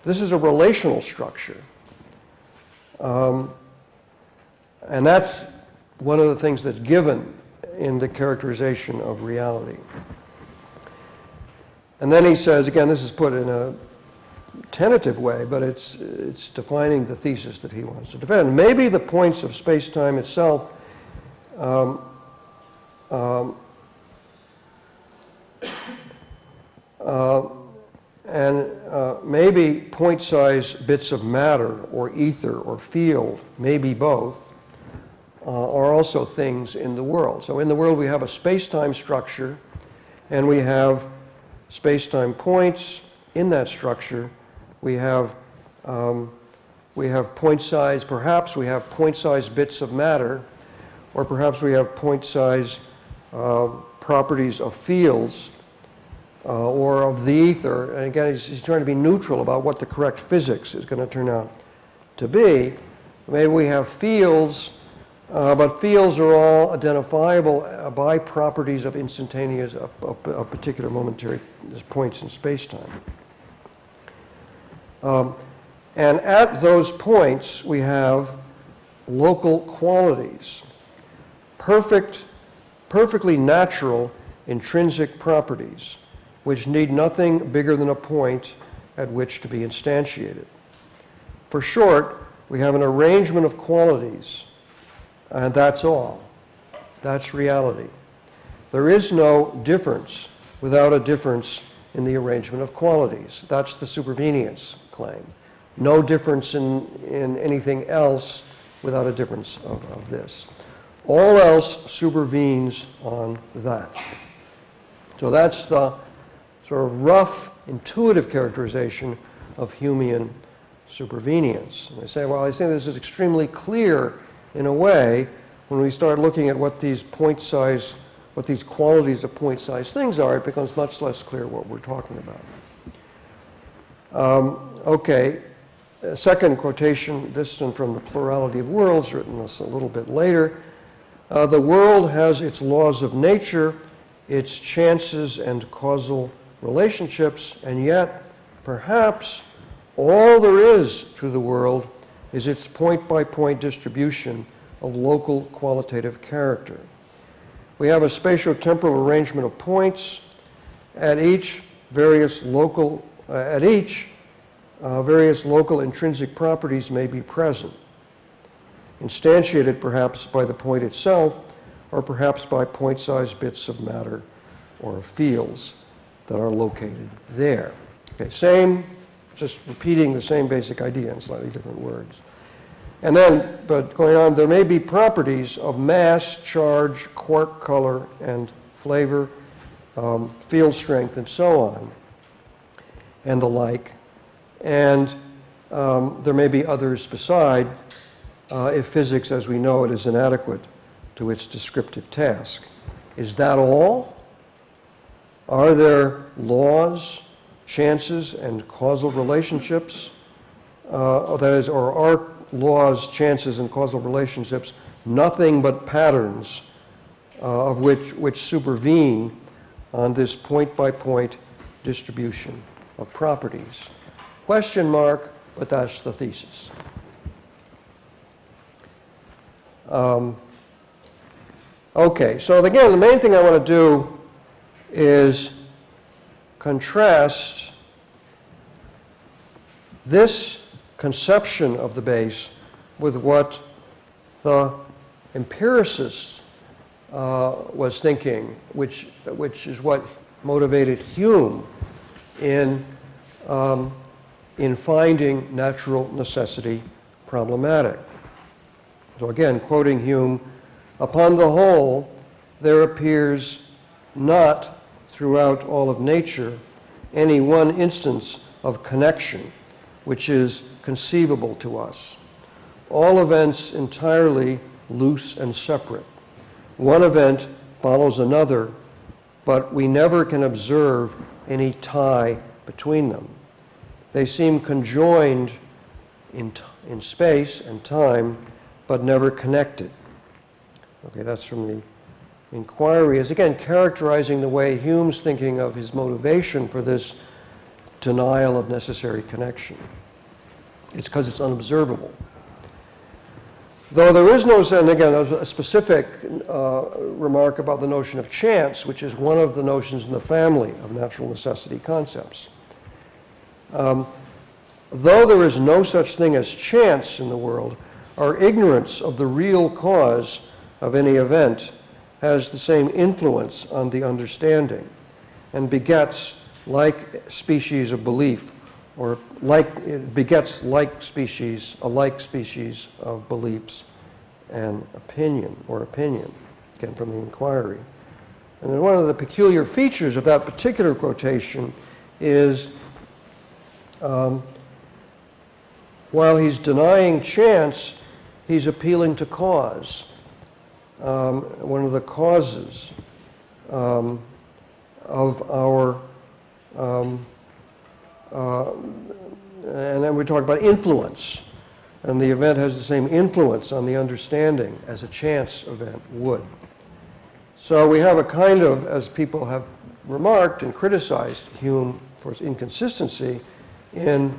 this is a relational structure. And that's one of the things that's given in the characterization of reality. And then he says, again, this is put in a tentative way, but it's defining the thesis that he wants to defend. Maybe the points of space-time itself maybe point-size bits of matter or ether or field, maybe both, are also things in the world. So in the world we have a space-time structure, and we have space-time points. In that structure we have point-size, perhaps we have point-size bits of matter, or perhaps we have point-size properties of fields or of the ether. And again, he's trying to be neutral about what the correct physics is going to turn out to be. Maybe we have fields but fields are all identifiable by properties of instantaneous, of particular momentary points in space-time. And at those points, we have local qualities, perfectly natural intrinsic properties, which need nothing bigger than a point at which to be instantiated. For short, we have an arrangement of qualities, and that's all. That's reality. There is no difference without a difference in the arrangement of qualities. That's the supervenience claim. No difference in anything else without a difference of this. All else supervenes on that. So that's the sort of rough, intuitive characterization of Humean supervenience. And they say, well, I think this is extremely clear in a way when we start looking at what these qualities of point-size things are. It becomes much less clear what we're talking about. Okay, second quotation, this one from The Plurality of Worlds, written a little bit later. The world has its laws of nature, its chances and causal relationships, and yet, perhaps, all there is to the world is its point-by-point distribution of local qualitative character. We have a spatio-temporal arrangement of points. At each, various local intrinsic properties may be present, instantiated perhaps by the point itself, or perhaps by point-sized bits of matter or fields that are located there. Okay, just repeating the same basic idea in slightly different words. And then, but going on, there may be properties of mass, charge, quark color, and flavor, field strength, and so on, and the like. And there may be others beside, if physics as we know it is inadequate to its descriptive task. Is that all? Are there laws, chances, and causal relationships? That is, or are laws, chances, and causal relationships nothing but patterns of which supervene on this point-by-point distribution of properties? Question mark, but that's the thesis. Okay, so again, the main thing I want to do is contrast this conception of the base with what the empiricist was thinking, which is what motivated Hume in finding natural necessity problematic. So again, quoting Hume, upon the whole, there appears not throughout all of nature any one instance of connection which is conceivable to us. All events entirely loose and separate. One event follows another, but we never can observe any tie between them. They seem conjoined in space and time, but never connected. Okay, that's from the Inquiry, is again characterizing the way Hume's thinking of his motivation for this denial of necessary connection. It's because it's unobservable. Though there is no, and again, a specific remark about the notion of chance, which is one of the notions in the family of natural necessity concepts. Though there is no such thing as chance in the world, our ignorance of the real cause of any event has the same influence on the understanding and begets like species of belief, or it begets like species, a like species of beliefs and opinion, again from the Inquiry. And then one of the peculiar features of that particular quotation is while he's denying chance, he's appealing to cause. One of the causes of our, and then we talk about influence. and the event has the same influence on the understanding as a chance event would. So we have a kind of, as people have remarked and criticized Hume for his inconsistency in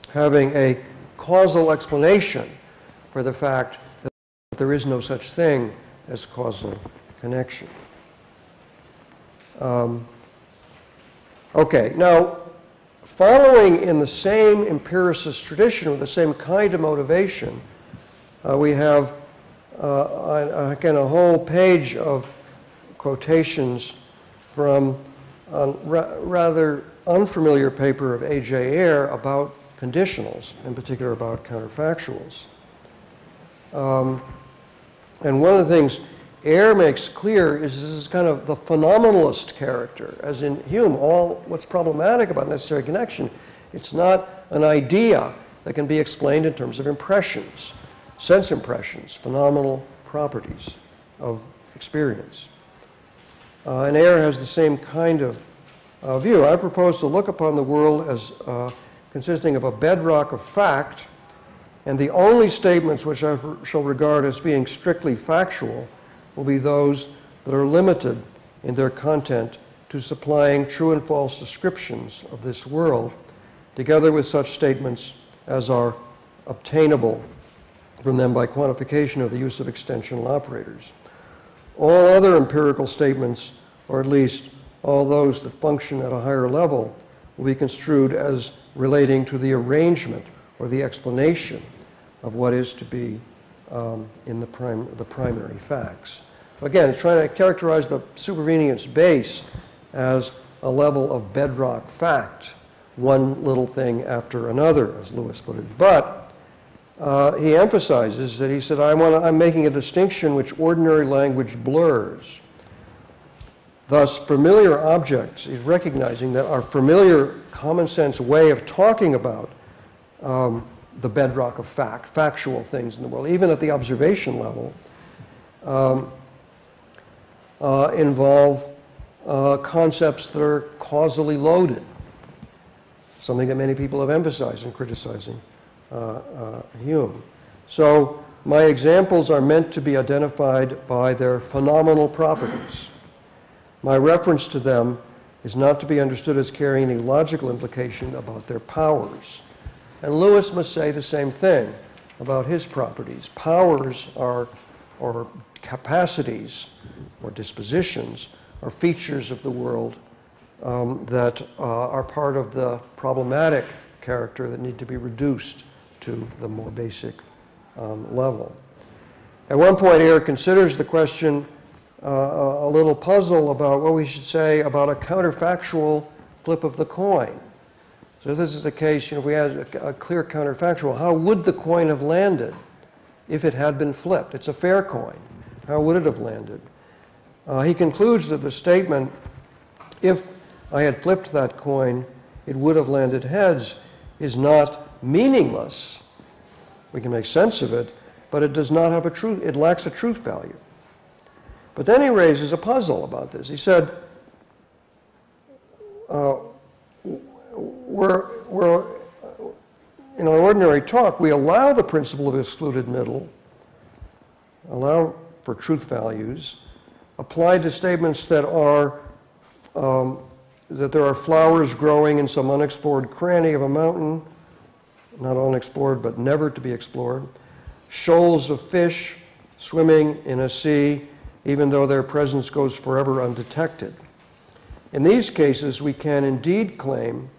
having a causal explanation for the fact that there is no such thing as causal connection. Okay, now, following in the same empiricist tradition with the same kind of motivation, we have, again, a whole page of quotations from a rather unfamiliar paper of A.J. Ayer about conditionals, in particular about counterfactuals. And one of the things Ayer makes clear is this is kind of the phenomenalist character, as in Hume, all what's problematic about necessary connection, it's not an idea that can be explained in terms of impressions, sense impressions, phenomenal properties of experience. And Ayer has the same kind of view. I propose to look upon the world as consisting of a bedrock of fact, and the only statements which I shall regard as being strictly factual will be those that are limited in their content to supplying true and false descriptions of this world, together with such statements as are obtainable from them by quantification of the use of extensional operators. All other empirical statements, or at least all those that function at a higher level, will be construed as relating to the arrangement or the explanation of what is to be in the primary facts. Again, it's trying to characterize the supervenience base as a level of bedrock fact, one little thing after another, as Lewis put it. But he emphasizes that he said, I'm making a distinction which ordinary language blurs. Thus, familiar objects, he's recognizing that our familiar common sense way of talking about the bedrock of fact, factual things in the world, even at the observation level, involve concepts that are causally loaded, something that many people have emphasized in criticizing Hume. So my examples are meant to be identified by their phenomenal properties. My reference to them is not to be understood as carrying a logical implication about their powers. And Lewis must say the same thing about his properties. Powers are, or capacities, or dispositions, are features of the world that are part of the problematic character that need to be reduced to the more basic level. At one point, Ayer considers the question a little puzzle about what we should say about a counterfactual flip of the coin. So if this is the case, if we had a clear counterfactual, how would the coin have landed if it had been flipped? It's a fair coin. How would it have landed? He concludes that the statement, if I had flipped that coin, it would have landed heads, is not meaningless. We can make sense of it, but it does not have a truth, it lacks a truth value. But then he raises a puzzle about this. He said, in our ordinary talk, we allow the principle of excluded middle, allow for truth values, applied to statements that are that there are flowers growing in some unexplored cranny of a mountain, not unexplored but never to be explored, shoals of fish swimming in a sea, even though their presence goes forever undetected. In these cases, we can indeed claim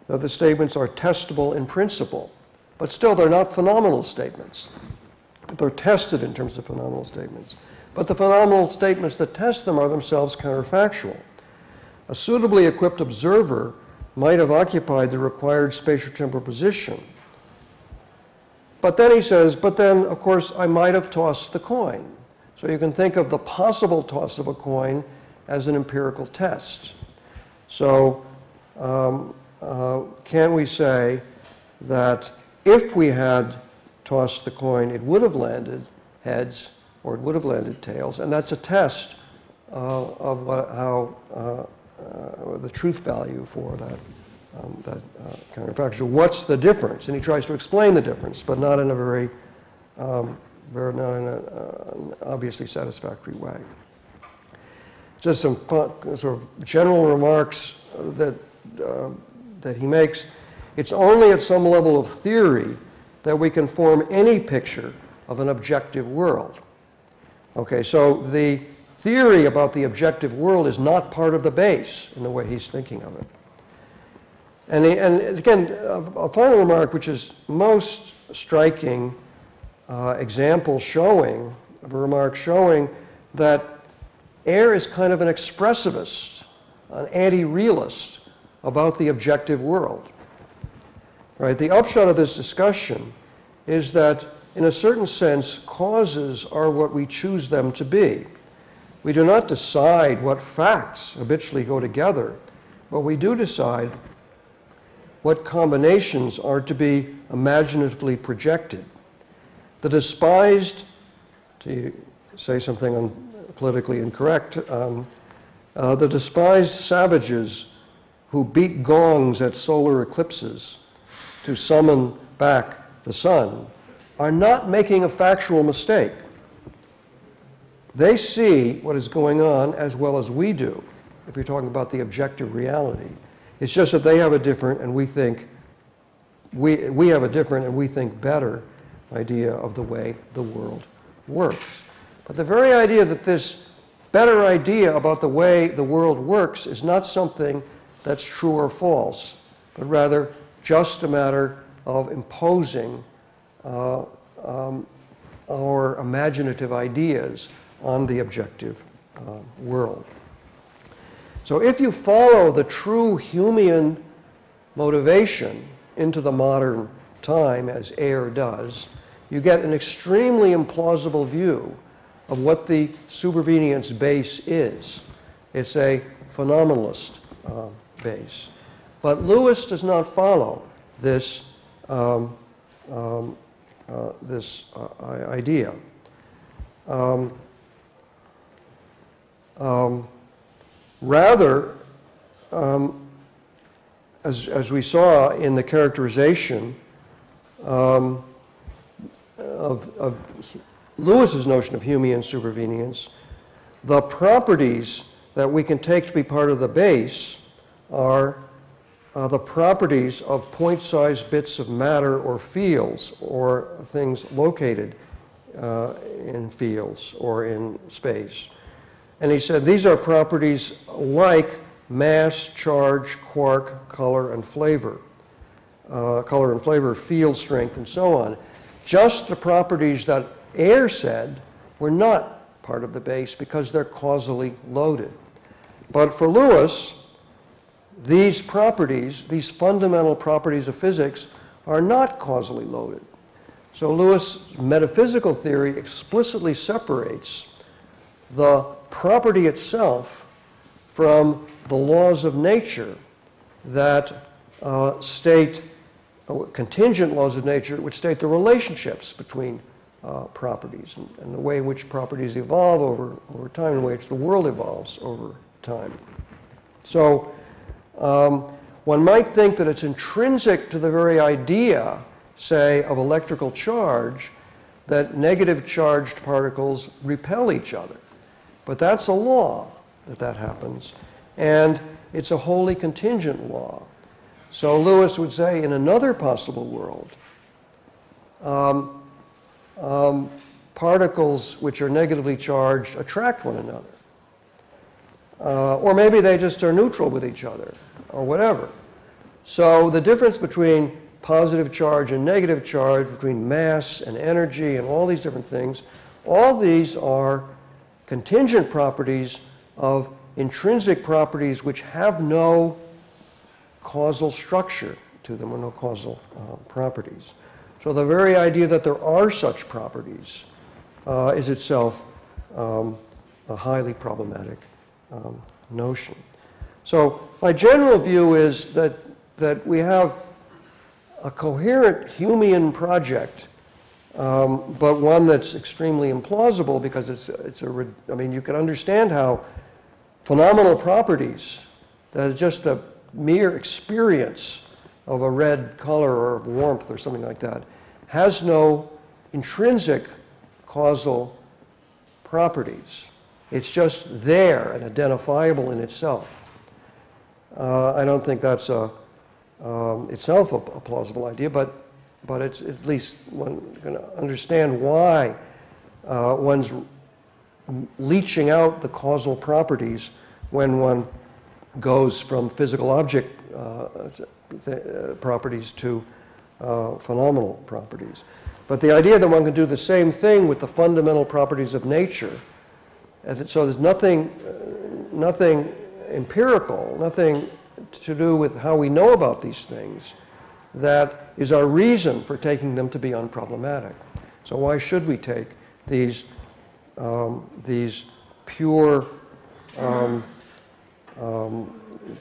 that the statements are testable in principle, but still they're not phenomenal statements. They're tested in terms of phenomenal statements. But the phenomenal statements that test them are themselves counterfactual. A suitably equipped observer might have occupied the required spatiotemporal position. But then he says, but then, of course, I might have tossed the coin. So you can think of the possible toss of a coin as an empirical test. So can we say that if we had tossed the coin, it would have landed heads or it would have landed tails? And that's a test of how the truth value for that counterfactual. What's the difference? And he tries to explain the difference, but not in a very, not in an obviously satisfactory way. Just some sort of general remarks that he makes. It's only at some level of theory that we can form any picture of an objective world. Okay, so the theory about the objective world is not part of the base in the way he's thinking of it. And again, a final remark, which is most striking example showing, of a remark showing that Ayer is kind of an expressivist, an anti-realist about the objective world. Right? The upshot of this discussion is that, in a certain sense, causes are what we choose them to be. We do not decide what facts habitually go together, but we do decide what combinations are to be imaginatively projected. The despised, to say something politically incorrect, the despised savages who beat gongs at solar eclipses to summon back the sun are not making a factual mistake. They see what is going on as well as we do, if you're talking about the objective reality. It's just that they have a different, and we think, we have a different and we think better idea of the way the world works. But the very idea that this better idea about the way the world works is not something that's true or false, but rather just a matter of imposing our imaginative ideas on the objective world. So if you follow the true Humean motivation into the modern time, as Ayer does, you get an extremely implausible view of what the supervenience base is. It's a phenomenalist base. But Lewis does not follow this, idea. Rather, as we saw in the characterization of Lewis's notion of Humean supervenience, the properties that we can take to be part of the base are the properties of point-sized bits of matter or fields, or things located in fields or in space. And he said these are properties like mass, charge, quark, color, and flavor. Field strength, and so on. Just the properties that Ayer said were not part of the base because they're causally loaded. But for Lewis, these properties, these fundamental properties of physics, are not causally loaded. So Lewis' metaphysical theory explicitly separates the property itself from the laws of nature that state, contingent laws of nature, which state the relationships between properties and the way in which properties evolve over time, and the way in which the world evolves over time. So one might think that it's intrinsic to the very idea, say, of electrical charge, that negative charged particles repel each other. But that's a law that happens, and it's a wholly contingent law. So Lewis would say, in another possible world, particles which are negatively charged attract one another. Or maybe they just are neutral with each other, or whatever. So the difference between positive charge and negative charge, between mass and energy and all these different things, all these are contingent properties of intrinsic properties which have no causal structure to them, or no causal properties. So the very idea that there are such properties is itself a highly problematic notion. So my general view is that we have a coherent Humean project, but one that's extremely implausible because I mean, you can understand how phenomenal properties, that is just the mere experience of a red color or warmth or something like that has no intrinsic causal properties. It's just there and identifiable in itself. I don't think that's itself a plausible idea, but it's at least one can understand why one's leaching out the causal properties when one goes from physical object properties to phenomenal properties. But the idea that one can do the same thing with the fundamental properties of nature, and so there's nothing empirical, nothing to do with how we know about these things, that is our reason for taking them to be unproblematic. So why should we take these pure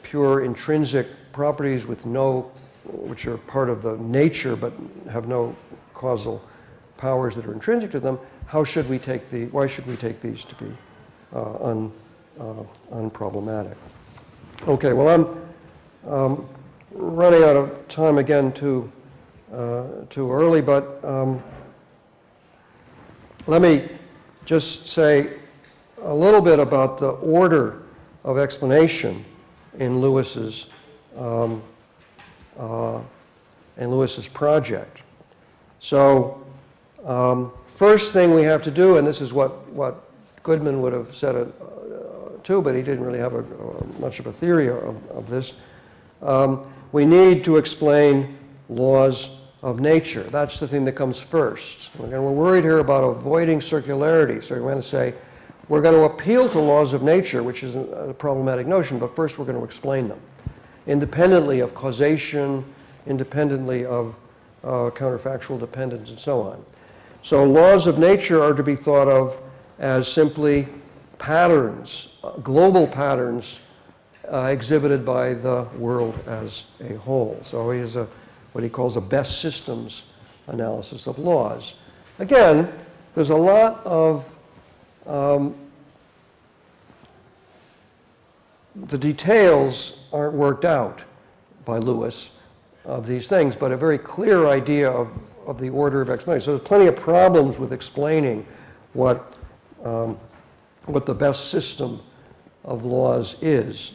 pure intrinsic properties with no, which are part of the nature but have no causal powers that are intrinsic to them? Why should we take these to be unproblematic? Okay, well, I'm running out of time again too early, but let me just say a little bit about the order of explanation in Lewis's project. So first thing we have to do, and this is what Goodman would have said too, but he didn't really have much of a theory of this. We need to explain laws of nature. That's the thing that comes first. We're worried here about avoiding circularity, so we're going to say we're going to appeal to laws of nature, which is a problematic notion, but first we're going to explain them, independently of causation, independently of counterfactual dependence, and so on. So laws of nature are to be thought of as simply patterns, global patterns exhibited by the world as a whole. So he has what he calls a best systems analysis of laws. Again, there's a lot of the details aren't worked out by Lewis of these things, but a very clear idea of the order of explanation. So there's plenty of problems with explaining what the best system of laws is,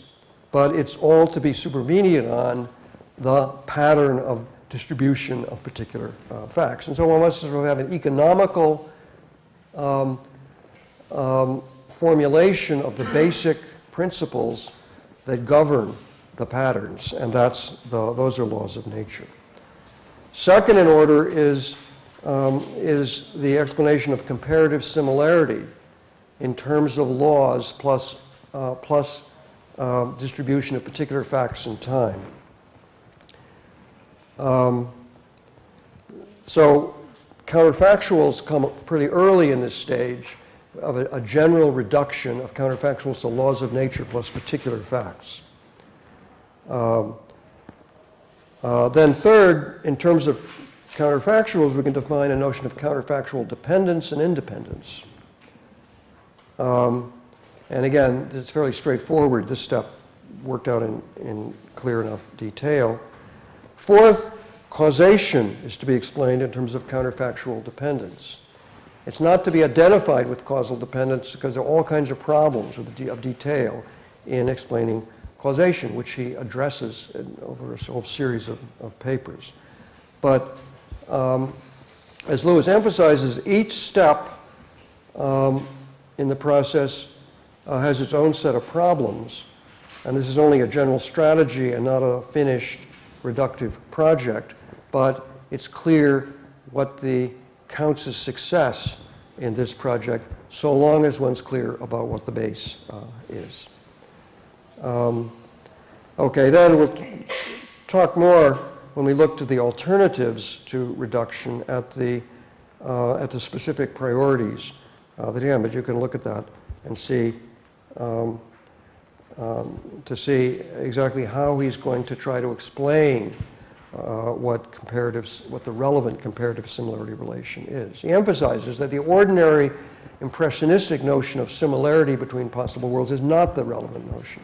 but it's all to be supervenient on the pattern of distribution of particular facts. And so one wants to sort of have an economical formulation of the basic principles that govern the patterns, and those are laws of nature. Second in order is the explanation of comparative similarity in terms of laws plus distribution of particular facts in time. So counterfactuals come pretty early in this stage of a general reduction of counterfactuals to laws of nature plus particular facts. Then third, in terms of counterfactuals, we can define a notion of counterfactual dependence and independence. And again, it's fairly straightforward. This step worked out in clear enough detail. Fourth, causation is to be explained in terms of counterfactual dependence. It's not to be identified with causal dependence because there are all kinds of problems of detail in explaining causation, which he addresses over a whole series of papers. But as Lewis emphasizes, each step in the process has its own set of problems, and this is only a general strategy and not a finished reductive project, but it's clear what counts as success in this project, so long as one's clear about what the base is. Okay, then we'll talk more when we look to the alternatives to reduction at the specific priorities that he had, but you can look at that and see to see exactly how he's going to try to explain what the relevant comparative similarity relation is. He emphasizes that the ordinary impressionistic notion of similarity between possible worlds is not the relevant notion.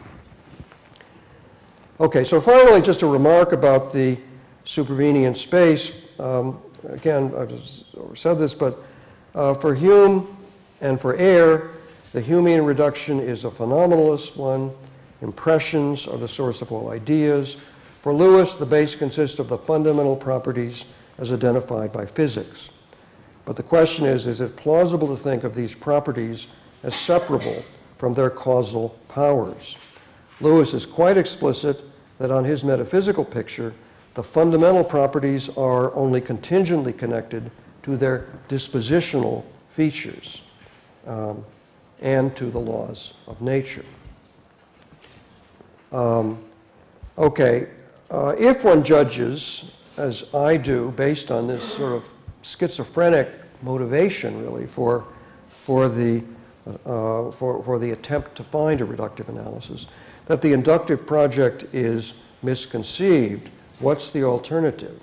Okay, so finally, just a remark about the supervenient space. Again, I've just said this, but for Hume and for Ayer, the Humean reduction is a phenomenalist one. Impressions are the source of all ideas. For Lewis, the base consists of the fundamental properties as identified by physics. But the question is it plausible to think of these properties as separable from their causal powers? Lewis is quite explicit that on his metaphysical picture, the fundamental properties are only contingently connected to their dispositional features and to the laws of nature. If one judges, as I do, based on this sort of schizophrenic motivation, really, for the attempt to find a reductive analysis, that the inductive project is misconceived, what's the alternative?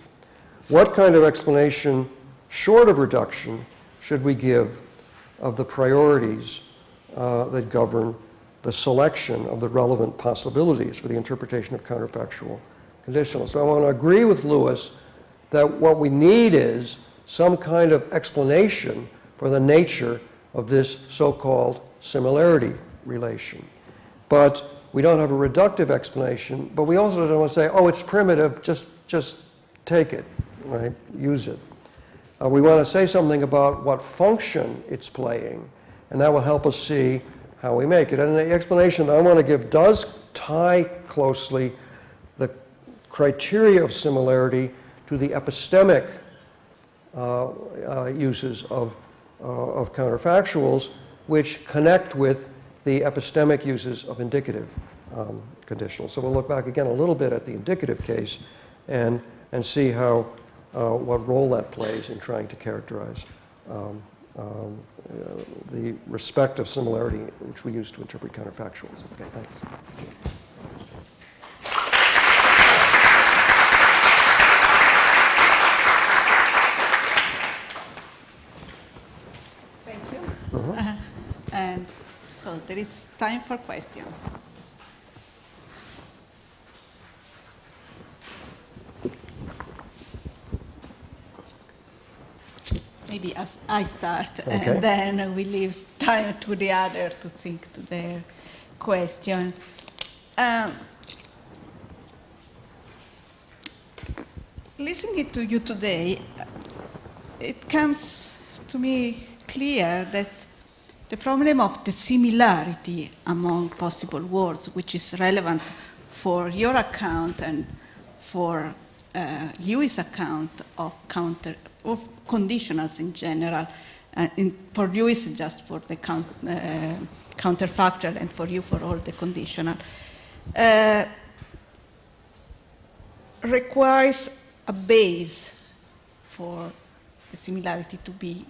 What kind of explanation, short of reduction, should we give of the priorities that govern the selection of the relevant possibilities for the interpretation of counterfactual conditionals? So I want to agree with Lewis that what we need is some kind of explanation for the nature of this so-called similarity relation. But we don't have a reductive explanation, but we also don't want to say, oh, it's primitive, just take it, right? Use it. We want to say something about what function it's playing, and that will help us see how we make it. And the explanation I want to give does tie closely the criteria of similarity to the epistemic uses of counterfactuals, which connect with the epistemic uses of indicative conditionals. So we'll look back again a little bit at the indicative case and see how what role that plays in trying to characterize the respective similarity which we use to interpret counterfactuals. Okay, thanks. Thank you. And so there is time for questions. Maybe as I start, okay. And then we leave time to the other to think to their question. Listening to you today, it comes to me clear that the problem of the similarity among possible words, which is relevant for your account and for Lewis' account of conditionals in general, for Lewis just for the counterfactual and for you for all the conditional, requires a base for the similarity to be.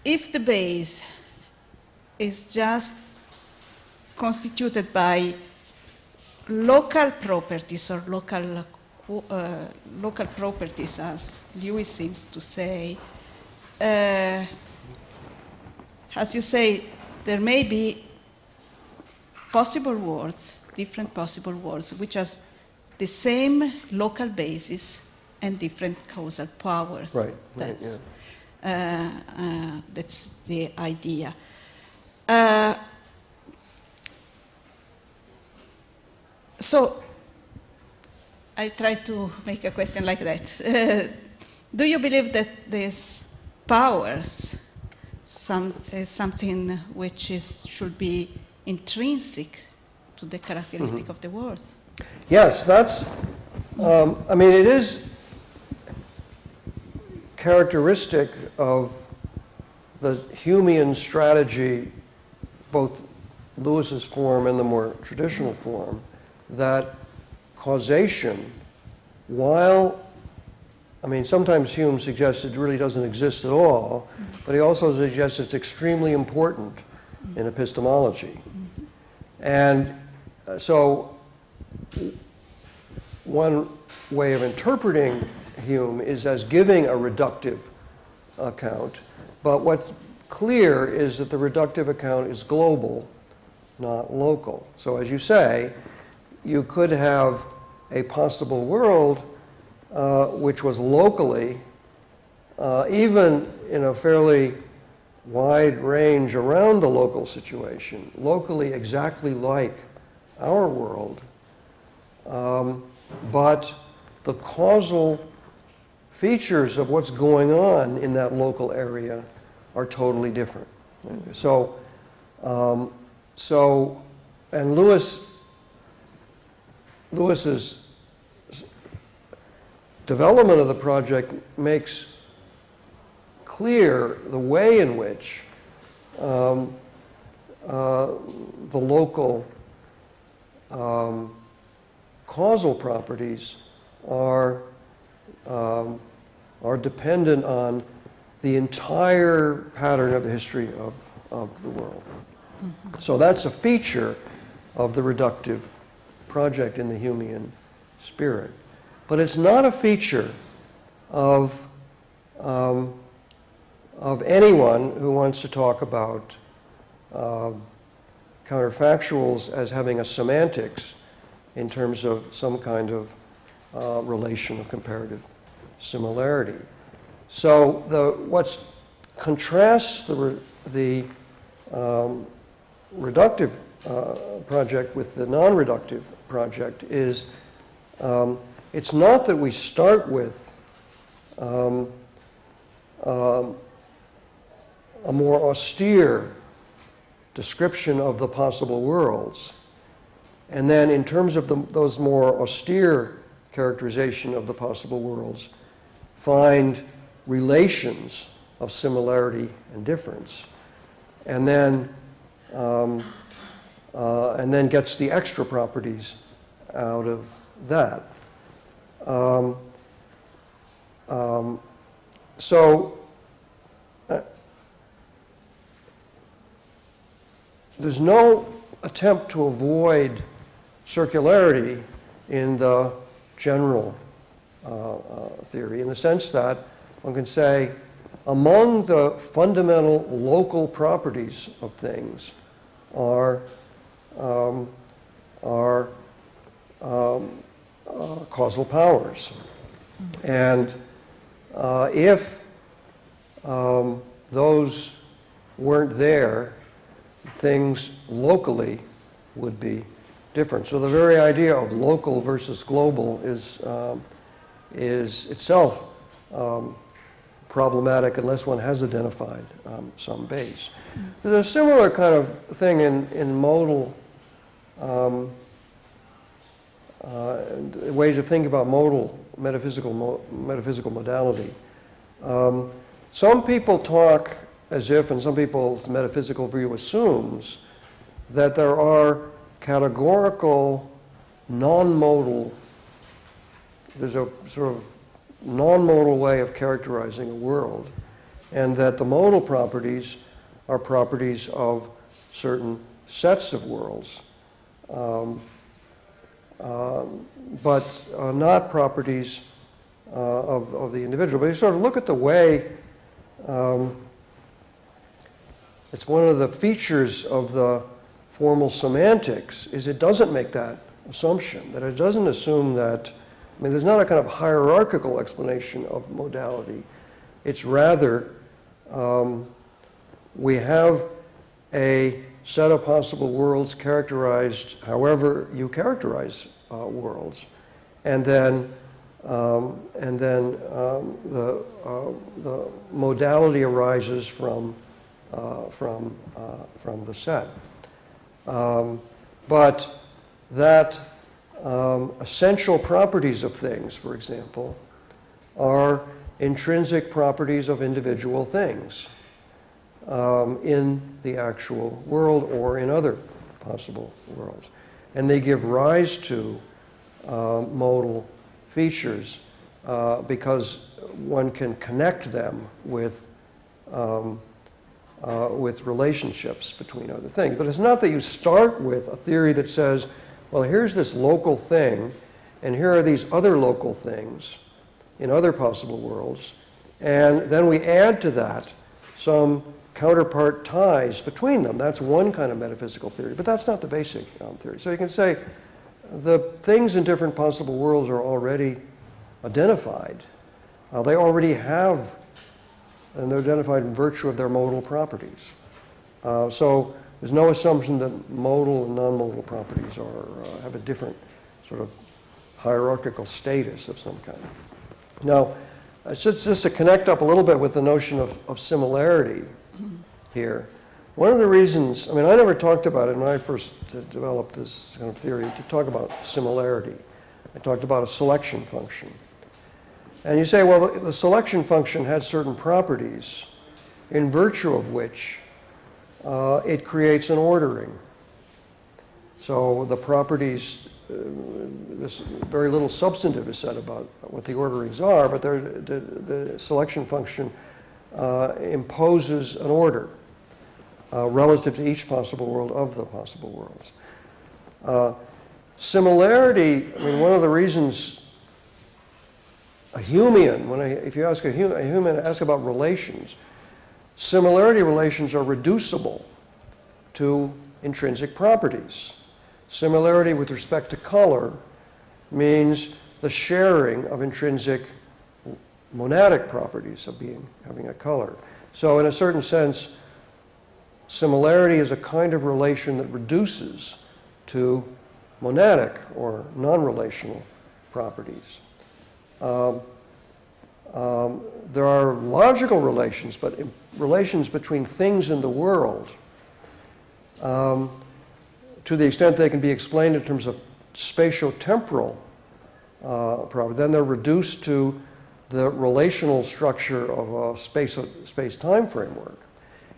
If the base is just constituted by local properties or local properties, as Lewis seems to say, as you say, there may be possible words, different possible words, which has the same local basis and different causal powers. Right. That's the idea. So I try to make a question like that. Do you believe that these powers is something which should be intrinsic to the characteristic of the words? Yes, that's, I mean, it is characteristic of the Humean strategy, both Lewis's form and the more traditional form, that causation, while, I mean, sometimes Hume suggests it really doesn't exist at all, but he also suggests it's extremely important in epistemology. And so one way of interpreting Hume is as giving a reductive account, but what's clear is that the reductive account is global, not local. So as you say, you could have a possible world which was locally, even in a fairly wide range around the local situation, locally exactly like our world, but the causal features of what's going on in that local area are totally different. So, and Lewis's development of the project makes clear the way in which the local causal properties are dependent on the entire pattern of the history of the world. Mm-hmm. So that's a feature of the reductive project in the Humean spirit. But it's not a feature of anyone who wants to talk about counterfactuals as having a semantics in terms of some kind of relation of comparative similarity. So what contrasts the reductive project with the non-reductive project is it's not that we start with a more austere description of the possible worlds, and then in terms of those more austere characterization of the possible worlds, find relations of similarity and difference, and then gets the extra properties out of that. There's no attempt to avoid circularity in the general theory, in the sense that one can say among the fundamental local properties of things are causal powers. And if those weren't there, things locally would be different. So the very idea of local versus global is itself problematic unless one has identified some base. There's a similar kind of thing in modal ways of thinking about modal metaphysical modality. Some people talk as if, and some people's metaphysical view assumes, that there are categorical non-modal, there's a sort of non-modal way of characterizing a world, and that the modal properties are properties of certain sets of worlds, but not properties of the individual. But you sort of look at the way, it's one of the features of the formal semantics is it doesn't make that assumption, that it doesn't assume that, I mean, there's not a kind of hierarchical explanation of modality. It's rather, we have a set of possible worlds characterized however you characterize worlds, and then the modality arises from the set. But that essential properties of things, for example, are intrinsic properties of individual things in the actual world or in other possible worlds. And they give rise to modal features because one can connect them with relationships between other things. But it's not that you start with a theory that says, well, here's this local thing, and here are these other local things in other possible worlds, and then we add to that some counterpart ties between them. That's one kind of metaphysical theory, but that's not the basic theory. So you can say the things in different possible worlds are already identified. They already have, and they're identified in virtue of their modal properties. So there's no assumption that modal and non-modal properties have a different sort of hierarchical status of some kind. Now, just to connect up a little bit with the notion of similarity here, one of the reasons, I mean, I never talked about it when I first developed this kind of theory to talk about similarity. I talked about a selection function. And you say, well, the selection function has certain properties in virtue of which it creates an ordering. So the properties, very little substantive is said about what the orderings are, but the selection function imposes an order relative to each possible world of the possible worlds. Similarity, I mean, one of the reasons a Humean, if you ask a Humean, ask about relations, similarity relations are reducible to intrinsic properties. Similarity with respect to color means the sharing of intrinsic monadic properties of having a color. So in a certain sense, similarity is a kind of relation that reduces to monadic or non-relational properties. There are logical relations, but relations between things in the world, to the extent they can be explained in terms of spatio-temporal property, then they're reduced to the relational structure of a space-time framework.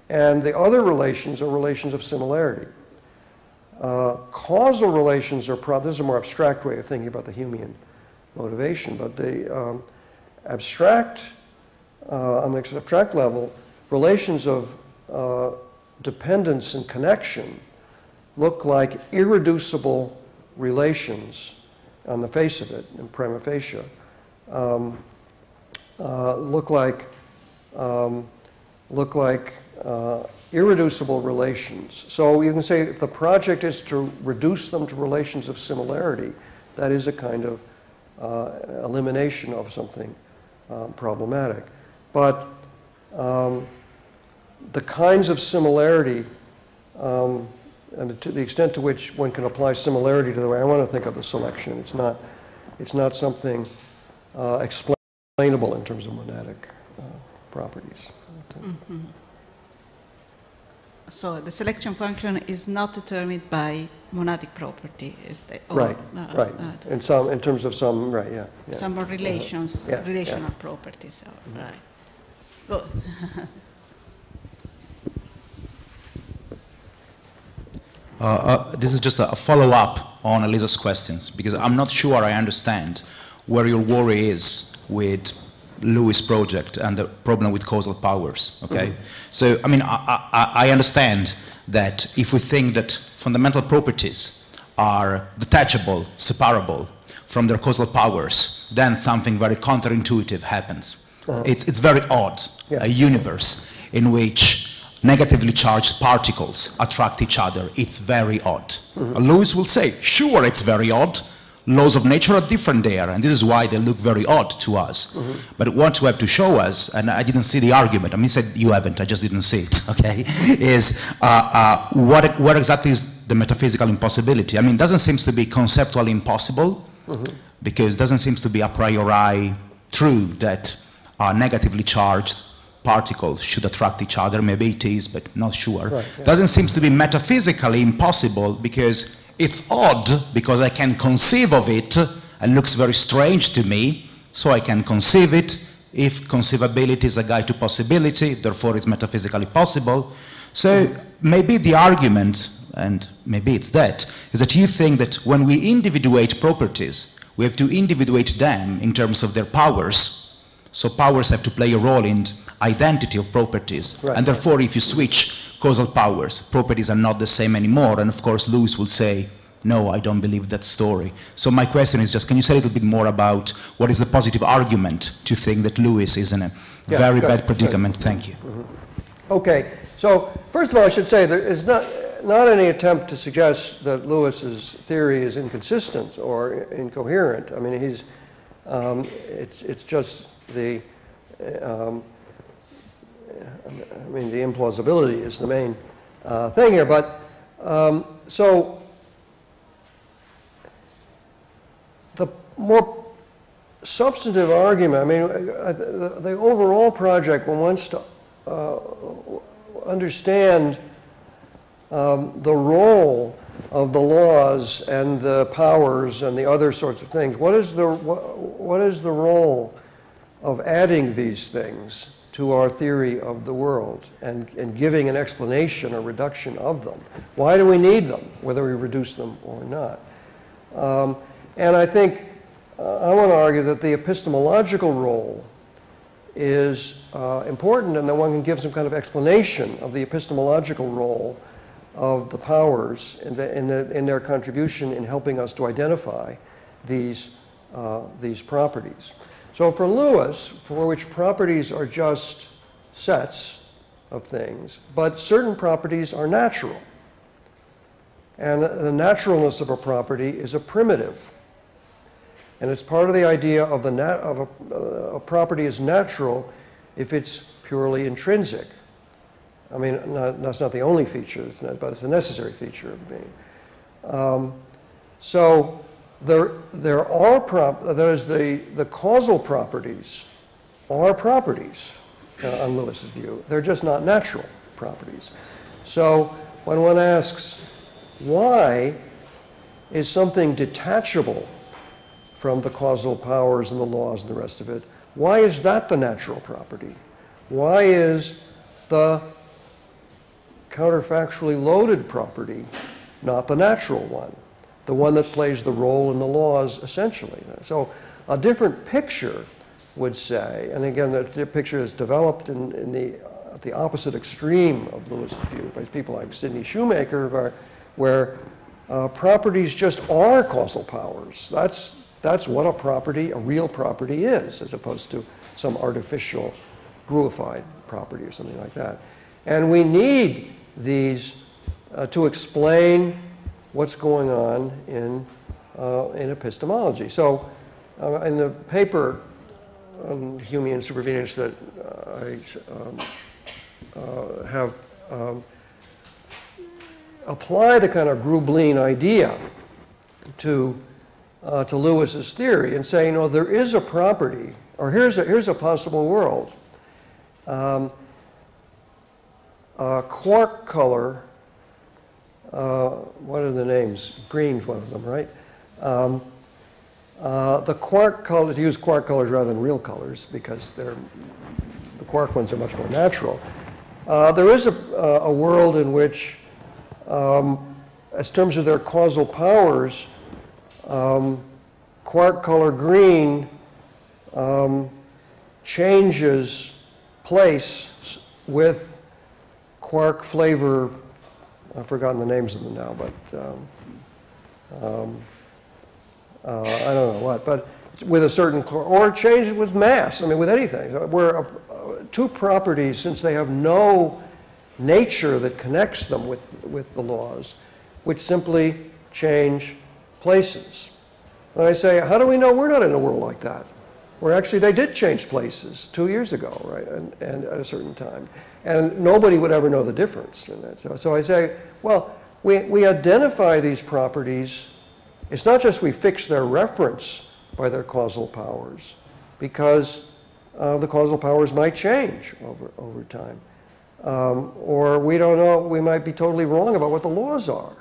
And the other relations are relations of similarity. Causal relations are, this is a more abstract way of thinking about the Humean motivation, but the on the abstract level, relations of dependence and connection look like irreducible relations on the face of it, in prima facie, look like irreducible relations. So you can say if the project is to reduce them to relations of similarity, that is a kind of elimination of something problematic. But the kinds of similarity, and to the extent to which one can apply similarity to the way I want to think of the selection, it's not something explainable in terms of monadic properties. Mm-hmm. So the selection function is not determined by monadic property, is the right. In terms of some yeah. Some relations, relational properties. Mm-hmm. Right. Good. This is just a follow-up on Elisa's questions, because I'm not sure I understand where your worry is with Lewis' project and the problem with causal powers, okay? Mm-hmm. So, I mean, I understand that if we think that fundamental properties are detachable, separable from their causal powers, then something very counterintuitive happens. Uh-huh. It's very odd, a universe in which negatively charged particles attract each other. It's very odd. Mm-hmm. Lewis will say, sure, it's very odd. Laws of nature are different there, and this is why they look very odd to us. Mm-hmm. But what you have to show us, and I didn't see the argument, I mean, he said you haven't, I just didn't see it, okay, is what exactly is the metaphysical impossibility? I mean, it doesn't seem to be conceptually impossible, because it doesn't seem to be a priori true that negatively charged particles should attract each other. Maybe it is, but not sure. Right, yeah. Doesn't seem to be metaphysically impossible, because it's odd, because I can conceive of it, and looks very strange to me, so I can conceive it. If conceivability is a guide to possibility, therefore it's metaphysically possible. So maybe the argument, and maybe it's that, is that you think that when we individuate properties, we have to individuate them in terms of their powers. So powers have to play a role in identity of properties. Right. And therefore, if you switch causal powers, properties are not the same anymore. And of course, Lewis will say, no, I don't believe that story. So my question is just, can you say a little bit more about what is the positive argument to think that Lewis is in a very bad predicament? Thank you. Okay, So first of all, I should say there is not any attempt to suggest that Lewis's theory is inconsistent or incoherent. I mean, he's it's just the I mean, the implausibility is the main thing here. But so the more substantive argument, I mean, the overall project, one wants to understand the role of the laws and the powers and the other sorts of things. What is the role of adding these things to our theory of the world and giving an explanation or reduction of them? Why do we need them, whether we reduce them or not? And I think I want to argue that the epistemological role is important, and that one can give some kind of explanation of the epistemological role of the powers in their contribution in helping us to identify these properties. So for Lewis, for which properties are just sets of things, but certain properties are natural. And the naturalness of a property is a primitive. And it's part of the idea of a property is natural if it's purely intrinsic. I mean, that's not the only feature, but it's a necessary feature of being. So there are the causal properties are properties on Lewis's view. They're just not natural properties. So when one asks, why is something detachable from the causal powers and the laws and the rest of it, why is that the natural property? Why is the counterfactually loaded property not the natural one, the one that plays the role in the laws essentially? So a different picture would say, and again, the picture is developed at the opposite extreme of Lewis's view by people like Sidney Shoemaker, where properties just are causal powers. That's what a property, a real property is, as opposed to some artificial Gruified property or something like that. And we need these to explain what's going on in epistemology. So in the paper on Humean supervenience that I have apply the kind of Grublin idea to Lewis's theory and say, you know, there is a property, or here's a possible world. Quark color, what are the names? Green's one of them, right? The quark colors, use quark colors rather than real colors because the quark ones are much more natural. There is a world in which, as terms of their causal powers, quark color green changes place with quark flavor. I've forgotten the names of them now, but I don't know what. But with a certain, or change with mass. I mean, with anything. Where two properties, since they have no nature that connects them with the laws, which simply change places. And I say, how do we know we're not in a world like that? Where actually they did change places 2 years ago, right? And at a certain time. And nobody would ever know the difference in that. So I say, well, we identify these properties. It's not just we fix their reference by their causal powers, because the causal powers might change over time. Or we don't know, we might be totally wrong about what the laws are,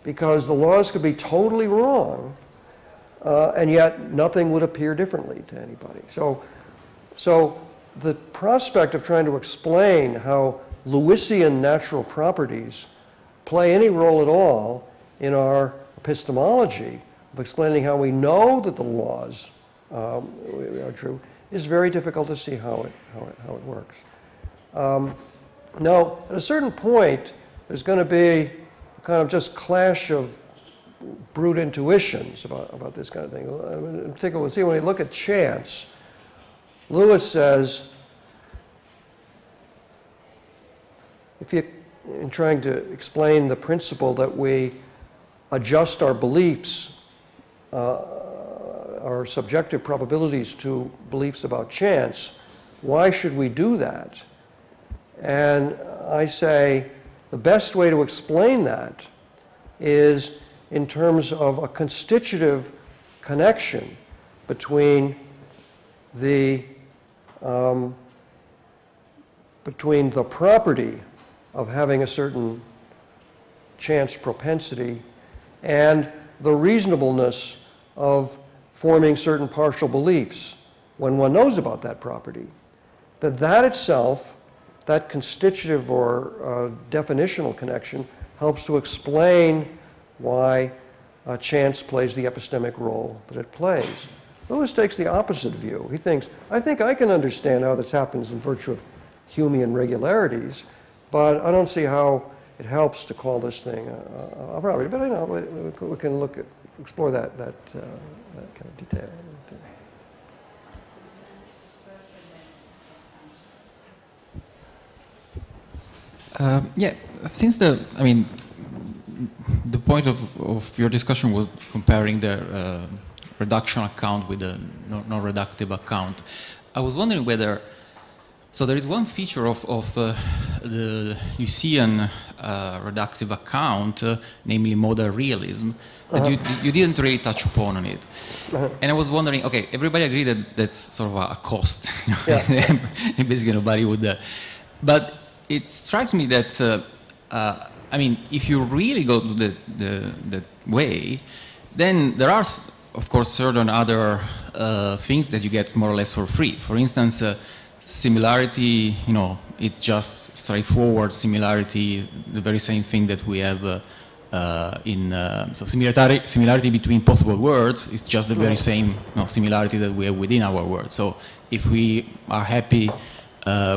because the laws could be totally wrong, and yet nothing would appear differently to anybody. So the prospect of trying to explain how Lewisian natural properties play any role at all in our epistemology of explaining how we know that the laws are true is very difficult to see how it works. Now, at a certain point, there's going to be a kind of just clash of brute intuitions about this kind of thing. In particular, we'll see when we look at chance, Lewis says, in trying to explain the principle that we adjust our beliefs, our subjective probabilities to beliefs about chance, why should we do that? And I say the best way to explain that is in terms of a constitutive connection between the property of having a certain chance propensity and the reasonableness of forming certain partial beliefs when one knows about that property. That itself, that constitutive or definitional connection, helps to explain why chance plays the epistemic role that it plays. Lewis takes the opposite view. He thinks, I think I can understand how this happens in virtue of Humean regularities, but I don't see how it helps to call this thing a property. But I know we can explore that kind of detail. Yeah, since the point of your discussion was comparing the reduction account with the non-reductive account, I was wondering whether, so there is one feature of the Lucian reductive account, namely modal realism, that you didn't really touch upon it. And I was wondering, okay, everybody agreed that that's sort of a cost, and basically nobody would, but it strikes me that, if you really go to that way, then there are, of course, certain other things that you get more or less for free. For instance, similarity, it's just straightforward similarity, the very same thing that we have so similarity between possible words is just the very same similarity that we have within our words. So if we are happy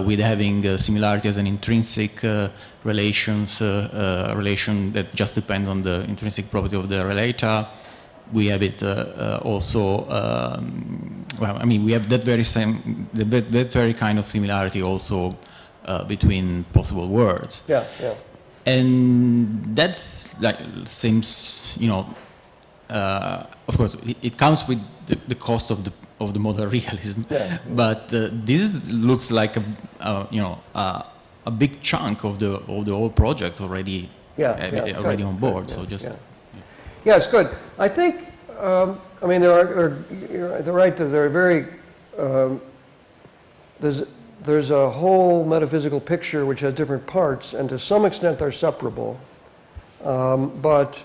with having similarity as an intrinsic relation that just depends on the intrinsic property of the relator, we have it also. We have that very kind of similarity also between possible words. Yeah, yeah. And that's seems, of course, it comes with the cost of the modal realism, but this looks like a big chunk of the whole project already on board. So just yeah, it's good. I think they're right that they're very there's a whole metaphysical picture which has different parts, and to some extent they're separable, but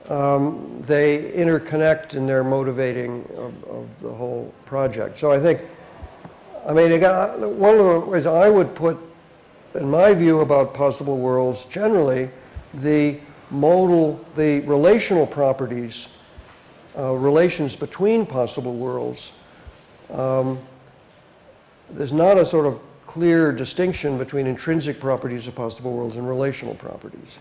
they interconnect in their motivating of the whole project. So I think, one of the ways I would put, in my view about possible worlds generally, the relational properties, relations between possible worlds, there's not a sort of clear distinction between intrinsic properties of possible worlds and relational properties.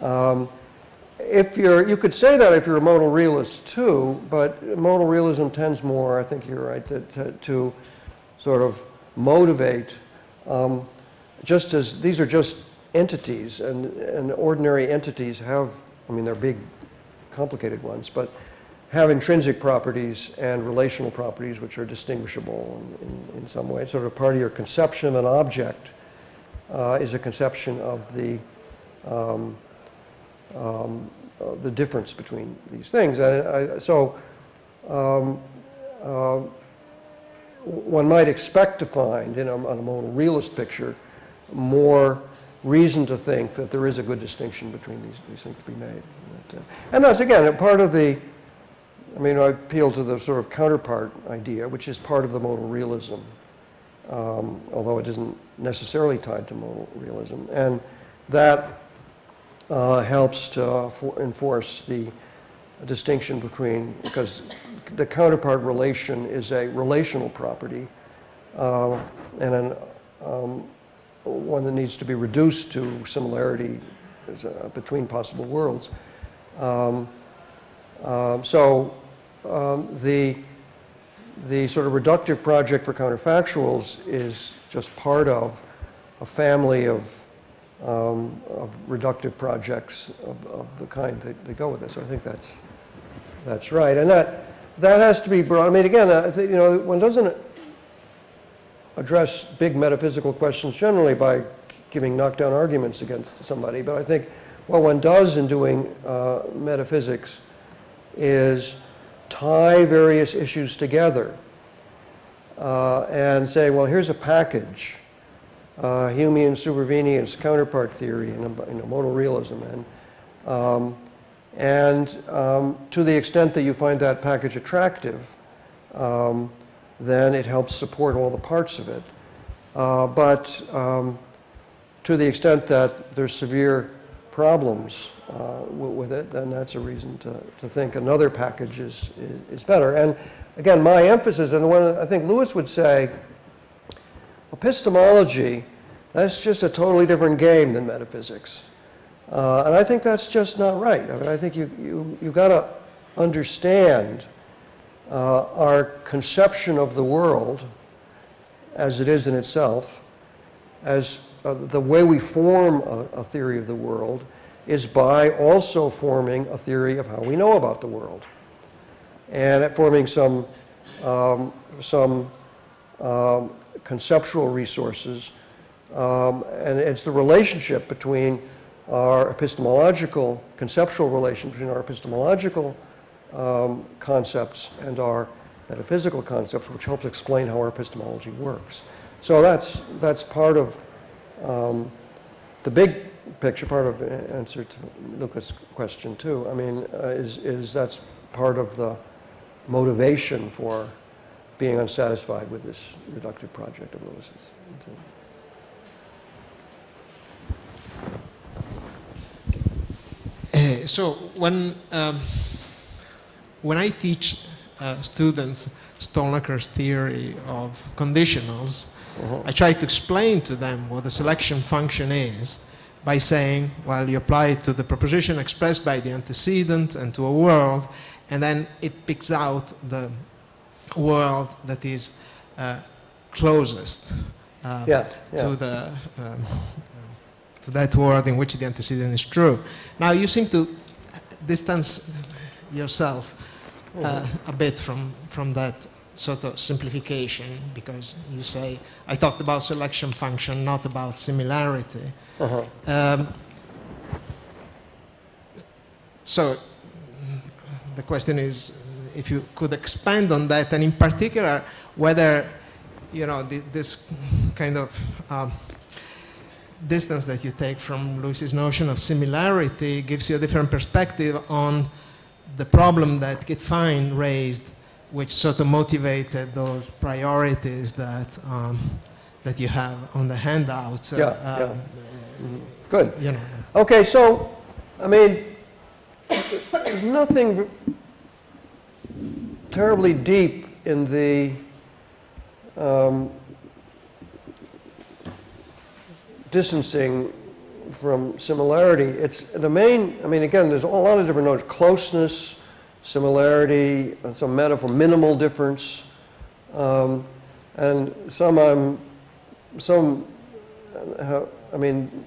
You could say that if you're a modal realist too, but modal realism tends more, I think you're right, to sort of motivate, just as these are just entities, and ordinary entities have, they're big, complicated ones, but have intrinsic properties and relational properties which are distinguishable in some way. Sort of part of your conception of an object is a conception of the difference between these things. One might expect to find, on a modal realist picture, more reason to think that there is a good distinction between these things to be made. And that's, again, part of the, I appeal to the sort of counterpart idea, which is part of the modal realism, although it isn't necessarily tied to modal realism. And that helps to enforce the distinction between, because the counterpart relation is a relational property, and one that needs to be reduced to similarity between possible worlds. The sort of reductive project for counterfactuals is just part of a family of of reductive projects of the kind that go with this. So I think that's right, and that has to be brought. I mean, again, you know, one doesn't address big metaphysical questions generally by giving knockdown arguments against somebody, but I think what one does in doing metaphysics is tie various issues together and say, well, here's a package, Humean supervenience, counterpart theory, and modal realism, and to the extent that you find that package attractive, then it helps support all the parts of it. But to the extent that there's severe problems with it, then that's a reason to think another package is better. And again, my emphasis, and I think Lewis would say, epistemology, that's just a totally different game than metaphysics. And I think that's just not right. I mean, I think you've got to understand our conception of the world as it is in itself, as the way we form a theory of the world is by also forming a theory of how we know about the world, and forming some conceptual resources, and it's the relationship between our epistemological, conceptual relation between our epistemological concepts and our metaphysical concepts, which helps explain how our epistemology works. So that's part of the big picture, part of the answer to Luca's question too. I mean, is that's part of the motivation for being unsatisfied with this reductive project of Lewis's. So when I teach students Stalnaker's theory of conditionals, I try to explain to them what the selection function is by saying, well, you apply it to the proposition expressed by the antecedent and to a world, and then it picks out the world that is closest to that world in which the antecedent is true. Now, you seem to distance yourself a bit from that sort of simplification, because you say, I talked about selection function, not about similarity. So the question is, if you could expand on that, and in particular, whether, you know, this kind of distance that you take from Lewis's notion of similarity gives you a different perspective on the problem that Kit Fine raised, which sort of motivated those priorities that that you have on the handout. Good. You know. Okay, so I mean, there's nothing terribly deep in the distancing from similarity. It's the main, I mean, again, there's a lot of different notes: closeness, similarity, some metaphor, minimal difference, and I mean,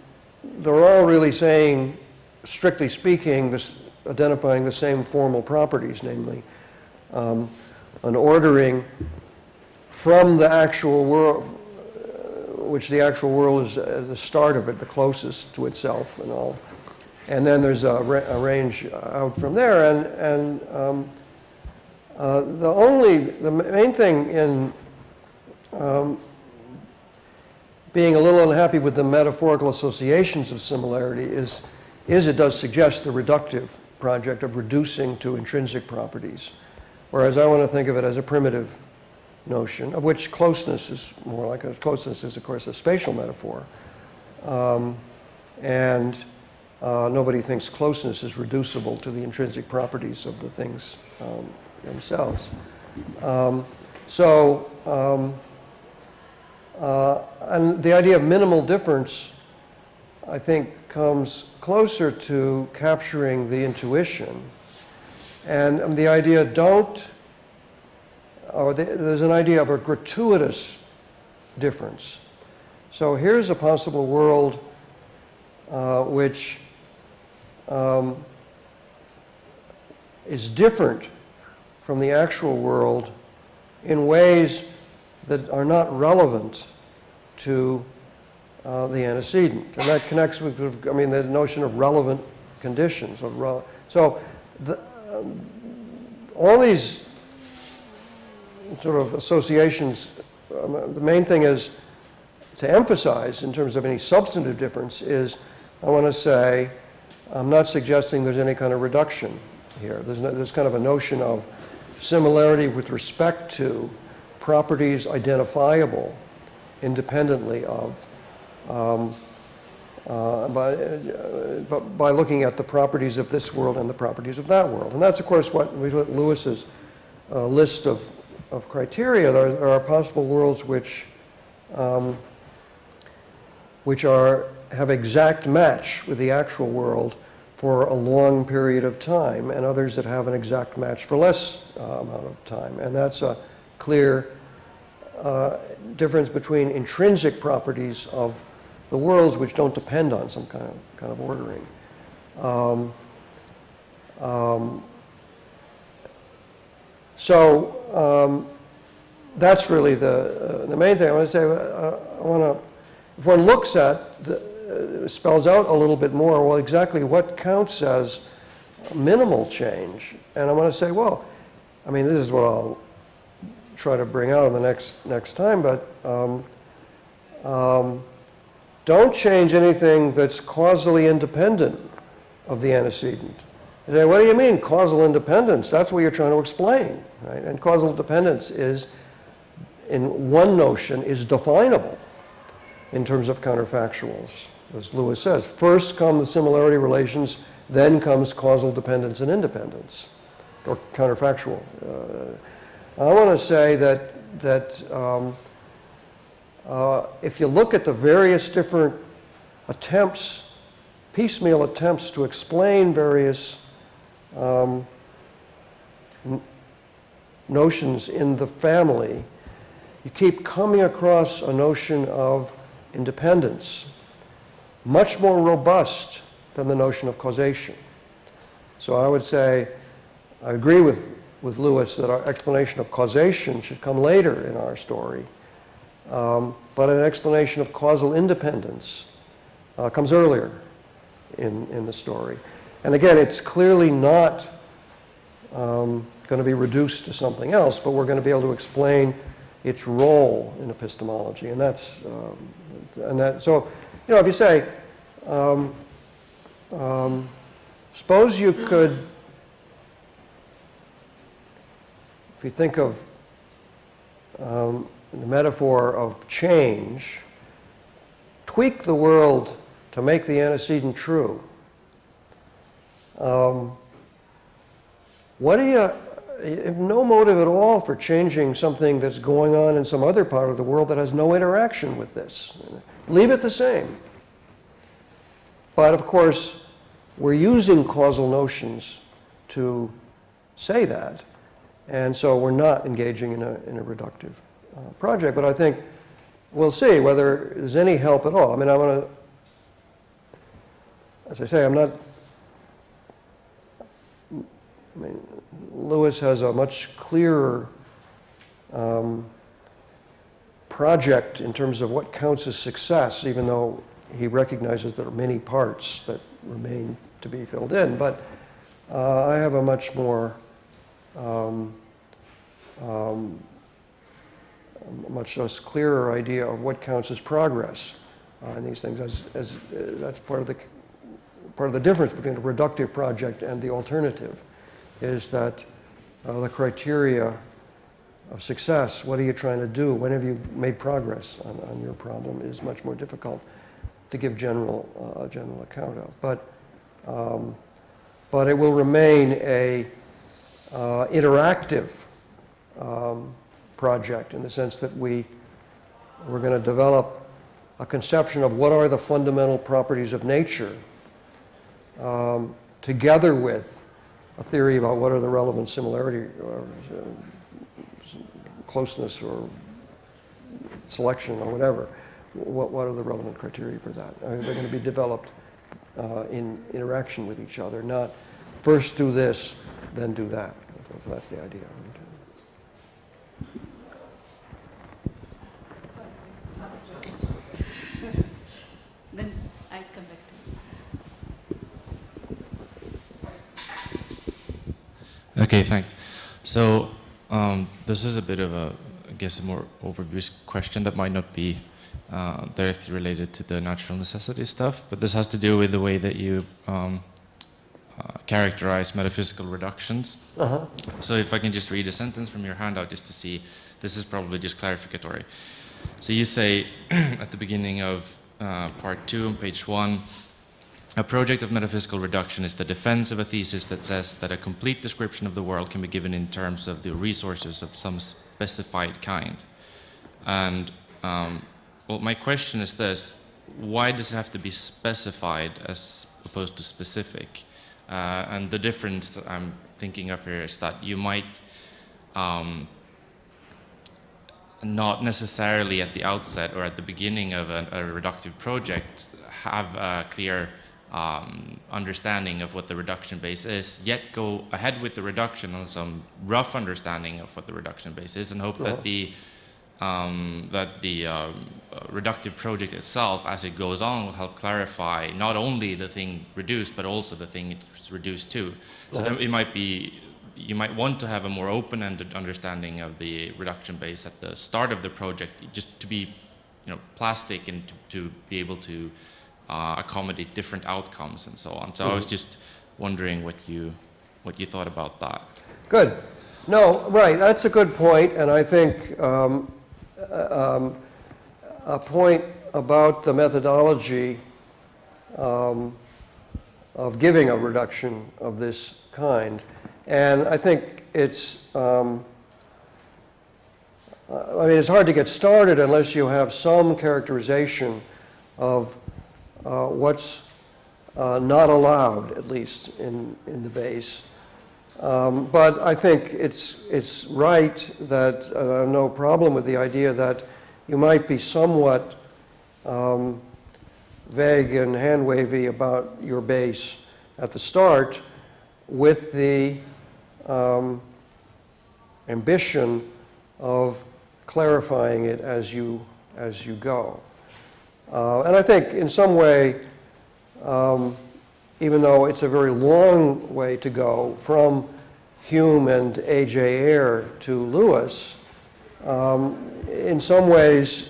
they're all really saying, strictly speaking, identifying the same formal properties, namely an ordering from the actual world, which the actual world is the start of it, the closest to itself and all. And then there's a range out from there. And the main thing in being a little unhappy with the metaphorical associations of similarity is it does suggest the reductive project of reducing to intrinsic properties. Whereas I want to think of it as a primitive notion, of which closeness is more like closeness is, of course, a spatial metaphor. Nobody thinks closeness is reducible to the intrinsic properties of the things themselves. And the idea of minimal difference, I think, comes closer to capturing the intuition. And the idea there's an idea of a gratuitous difference. So here's a possible world which is different from the actual world in ways that are not relevant to the antecedent. And that connects with, I mean, the notion of relevant conditions. So all these sort of associations, the main thing is to emphasize in terms of any substantive difference is I want to say I'm not suggesting there's any kind of reduction here. There's kind of a notion of similarity with respect to properties identifiable independently of by looking at the properties of this world and the properties of that world. And that's, of course, what we look at Lewis's list of criteria. There are possible worlds which have exact match with the actual world for a long period of time, and others that have an exact match for less amount of time. And that's a clear difference between intrinsic properties of the worlds which don't depend on some kind of ordering. That's really the main thing. I want to say, if one looks at, spells out a little bit more, well, exactly what counts as minimal change. And I want to say, well, I mean, this is what I'll try to bring out in the next time, but don't change anything that's causally independent of the antecedent. You say, what do you mean, causal independence? That's what you're trying to explain, right? And causal dependence is, in one notion, is definable in terms of counterfactuals. As Lewis says, first come the similarity relations, then comes causal dependence and independence, or counterfactual. I want to say that if you look at the various different attempts, piecemeal attempts to explain various notions in the family, you keep coming across a notion of independence, much more robust than the notion of causation. So I would say, I agree with Lewis that our explanation of causation should come later in our story, but an explanation of causal independence comes earlier in the story. And again, it's clearly not going to be reduced to something else, but we're going to be able to explain its role in epistemology. And that's, so, you know, if you say, suppose you could, if you think of the metaphor of change, tweak the world to make the antecedent true. What do you have no motive at all for changing something that's going on in some other part of the world that has no interaction with this. Leave it the same. But of course, we're using causal notions to say that, and so we're not engaging in a reductive project. But I think we'll see whether there's any help at all. I mean, I want to, as I say, I'm not, I mean, Lewis has a much clearer project in terms of what counts as success, even though he recognizes there are many parts that remain to be filled in. But I have a much more, much less clearer idea of what counts as progress in these things. As that's part of the difference between a reductive project and the alternative, is that the criteria of success, what are you trying to do, when have you made progress on your problem, is much more difficult to give a general account of. But it will remain a interactive project in the sense that we're going to develop a conception of what are the fundamental properties of nature together with a theory about what are the relevant similarity or closeness or selection or whatever. What are the relevant criteria for that? They're going to be developed in interaction with each other, not first do this, then do that. So that's the idea. Then I'll come back to you. Okay, thanks. So this is a bit of a, I guess, a more overview question that might not be directly related to the natural necessity stuff, but this has to do with the way that you characterize metaphysical reductions. So if I can just read a sentence from your handout just to see, this is probably just clarificatory. So you say at the beginning of part 2 on page 1, a project of metaphysical reduction is the defense of a thesis that says that a complete description of the world can be given in terms of the resources of some specified kind. And well, my question is this: why does it have to be specified as opposed to specific? And the difference I'm thinking of here is that you might not necessarily at the outset or at the beginning of a reductive project have a clear understanding of what the reduction base is, yet go ahead with the reduction on some rough understanding of what the reduction base is, and hope that the reductive project itself, as it goes on, will help clarify not only the thing reduced, but also the thing it's reduced to. So then it might be, you might want to have a more open-ended understanding of the reduction base at the start of the project, just to be, plastic and to be able to accommodate different outcomes and so on. So I was just wondering what you thought about that. Good. No, right. That's a good point, and I think a point about the methodology of giving a reduction of this kind. And I think it's, it's hard to get started unless you have some characterization of what's not allowed, at least in the base. But I think it's right that no problem with the idea that you might be somewhat vague and hand-wavy about your base at the start, with the ambition of clarifying it as you go. And I think in some way, even though it's a very long way to go from Hume and A.J. Ayer to Lewis, in some ways,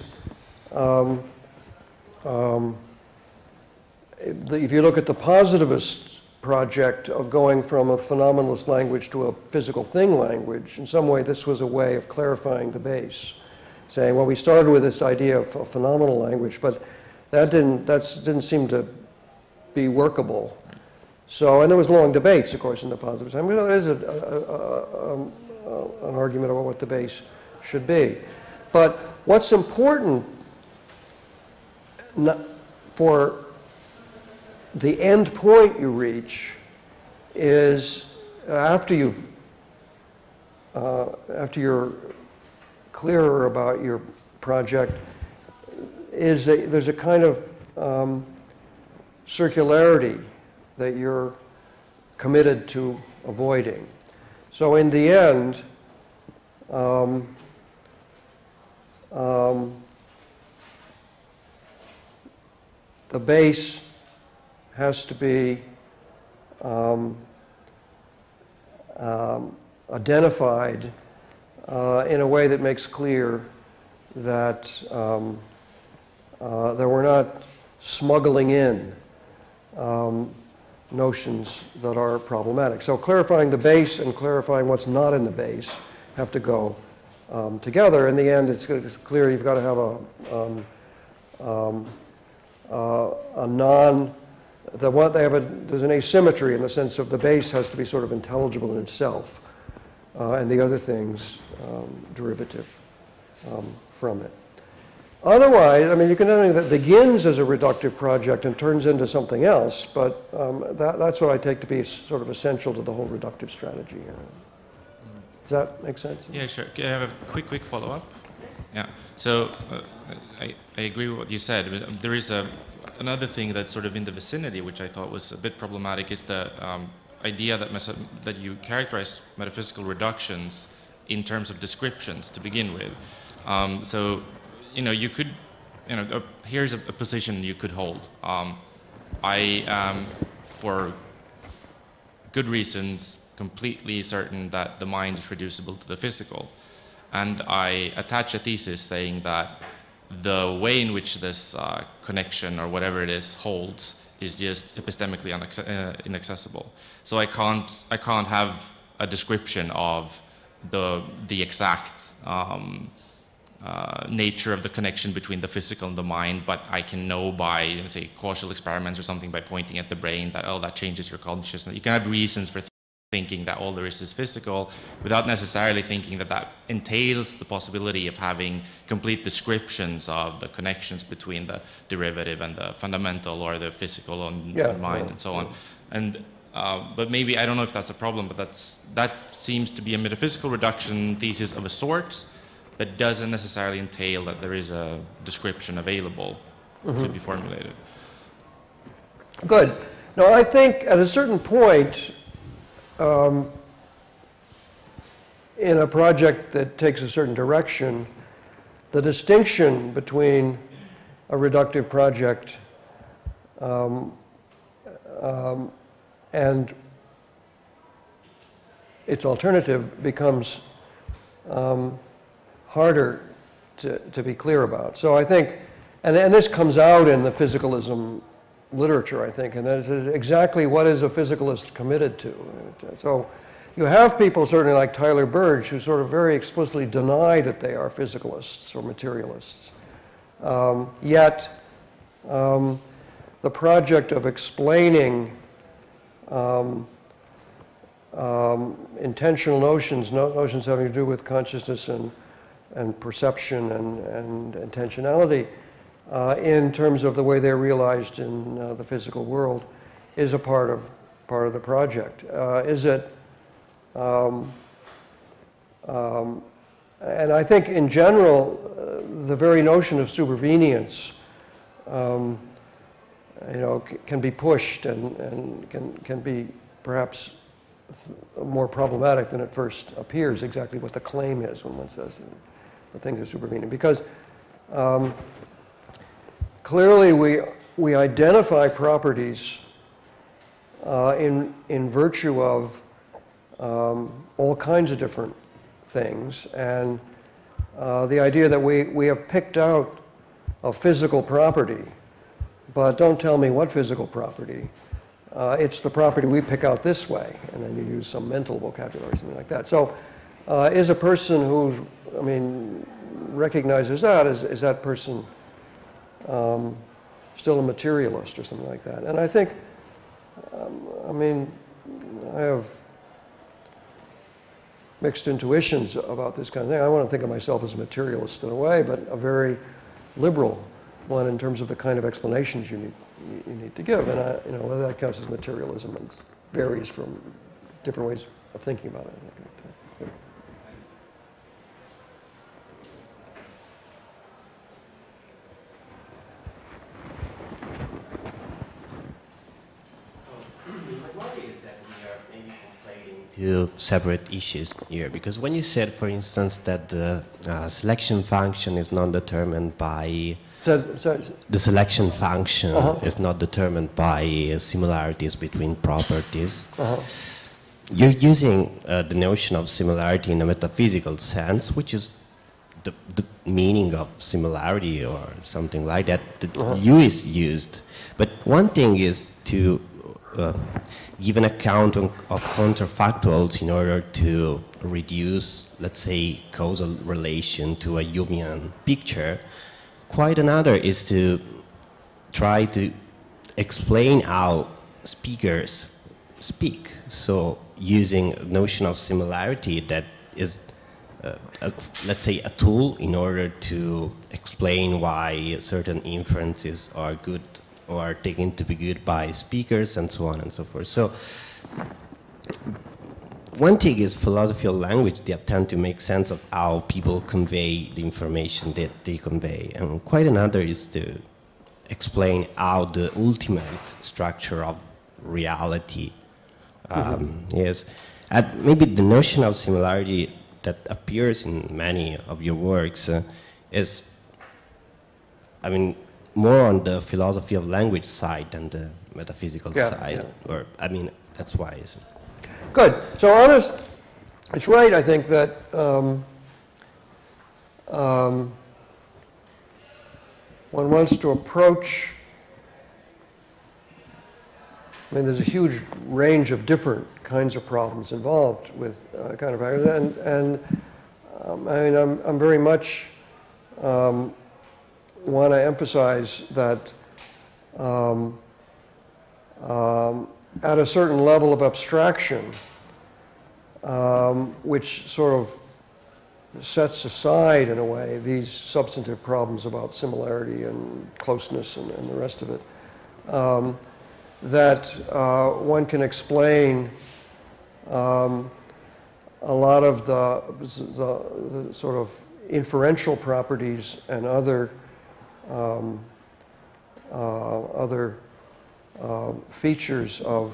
if you look at the positivist project of going from a phenomenalist language to a physical thing language, in some way this was a way of clarifying the base. Saying, well, we started with this idea of a phenomenal language, but that didn't seem to be workable. So, and there was long debates, of course, in the positivist. I mean, there is an argument about what the base should be. But what's important for the end point you reach is after you're clearer about your project, is that there's a kind of circularity that you're committed to avoiding. So in the end, the base has to be identified in a way that makes clear that that we're not smuggling in notions that are problematic. So clarifying the base and clarifying what's not in the base have to go together. In the end, it's clear you've got to have there's an asymmetry in the sense of the base has to be sort of intelligible in itself, and the other things derivative from it. Otherwise, I mean, you can have anything that begins as a reductive project and turns into something else, but that's what I take to be sort of essential to the whole reductive strategy here. Does that make sense? Yeah, sure. Can I have a quick follow-up? Yeah. So I agree with what you said. There is another thing that's sort of in the vicinity, which I thought was a bit problematic, is the idea that you characterize metaphysical reductions in terms of descriptions to begin with. So, you could, here's a position you could hold. I am, for good reasons, completely certain that the mind is reducible to the physical. And I attach a thesis saying that the way in which this connection, or whatever it is, holds is just epistemically inaccessible. So I can't have a description of the exact nature of the connection between the physical and the mind, but I can know by, say, causal experiments or something, by pointing at the brain that, oh, that changes your consciousness. You can have reasons for thinking that all there is physical, without necessarily thinking that that entails the possibility of having complete descriptions of the connections between the derivative and the fundamental, or the physical and mind, and so on. And but maybe, I don't know if that's a problem, but that seems to be a metaphysical reduction thesis of a sort that doesn't necessarily entail that there is a description available to be formulated. Good. Now, I think at a certain point, in a project that takes a certain direction, the distinction between a reductive project and its alternative becomes harder to be clear about. So I think, and this comes out in the physicalism literature, I think, and that is exactly what is a physicalist committed to. So you have people certainly like Tyler Burge who sort of very explicitly deny that they are physicalists or materialists. Yet the project of explaining intentional notions having to do with consciousness and perception and intentionality in terms of the way they're realized in the physical world is a part of the project. Is it? And I think in general, the very notion of supervenience, can be pushed and can be perhaps more problematic than it first appears. Exactly what the claim is when one says the things are supervenient, because clearly we identify properties in virtue of all kinds of different things, and the idea that we have picked out a physical property, but don't tell me what physical property. It's the property we pick out this way, and then you use some mental vocabulary, something like that. So is a person who, recognizes that, is that person still a materialist or something like that? And I think, I have mixed intuitions about this kind of thing. I want to think of myself as a materialist in a way, but a very liberal one in terms of the kind of explanations you need to give. And whether that counts as materialism varies from different ways of thinking about it. Two separate issues here, because when you said, for instance, that the selection function is not determined by the selection function is not determined by similarities between properties, you're using the notion of similarity in a metaphysical sense, which is the meaning of similarity or something like that. The U is used, but one thing is to give an account of counterfactuals in order to reduce, let's say, causal relation to a Humean picture. Quite another is to try to explain how speakers speak. So using a notion of similarity that is, let's say, a tool in order to explain why certain inferences are good or are taken to be good by speakers, and so on and so forth. So one thing is philosophy of language. They attempt to make sense of how people convey the information that they convey. And quite another is to explain how the ultimate structure of reality is. And maybe the notion of similarity that appears in many of your works is, I mean, more on the philosophy of language side than the metaphysical side. Yeah. Or, I mean, that's why. Good. So honest, it's right, I think, that one wants to approach, I mean, there's a huge range of different kinds of problems involved with counterfactuals, and I mean, I'm very much want to emphasize that at a certain level of abstraction, which sort of sets aside, in a way, these substantive problems about similarity and closeness and the rest of it, that one can explain a lot of the sort of inferential properties and other features of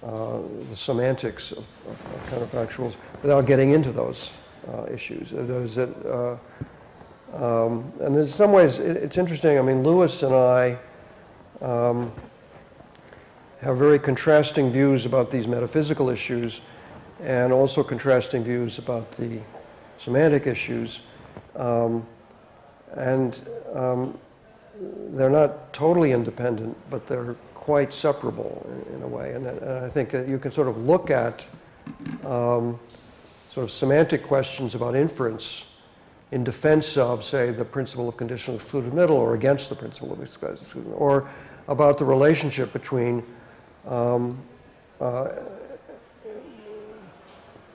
the semantics of counterfactuals without getting into those issues. And in some ways, it's interesting. I mean, Lewis and I have very contrasting views about these metaphysical issues, and also contrasting views about the semantic issues. They're not totally independent, but they're quite separable in a way. And I think that you can sort of look at sort of semantic questions about inference in defense of, say, the principle of conditional excluded middle, or against the principle of excluded middle, or about the relationship between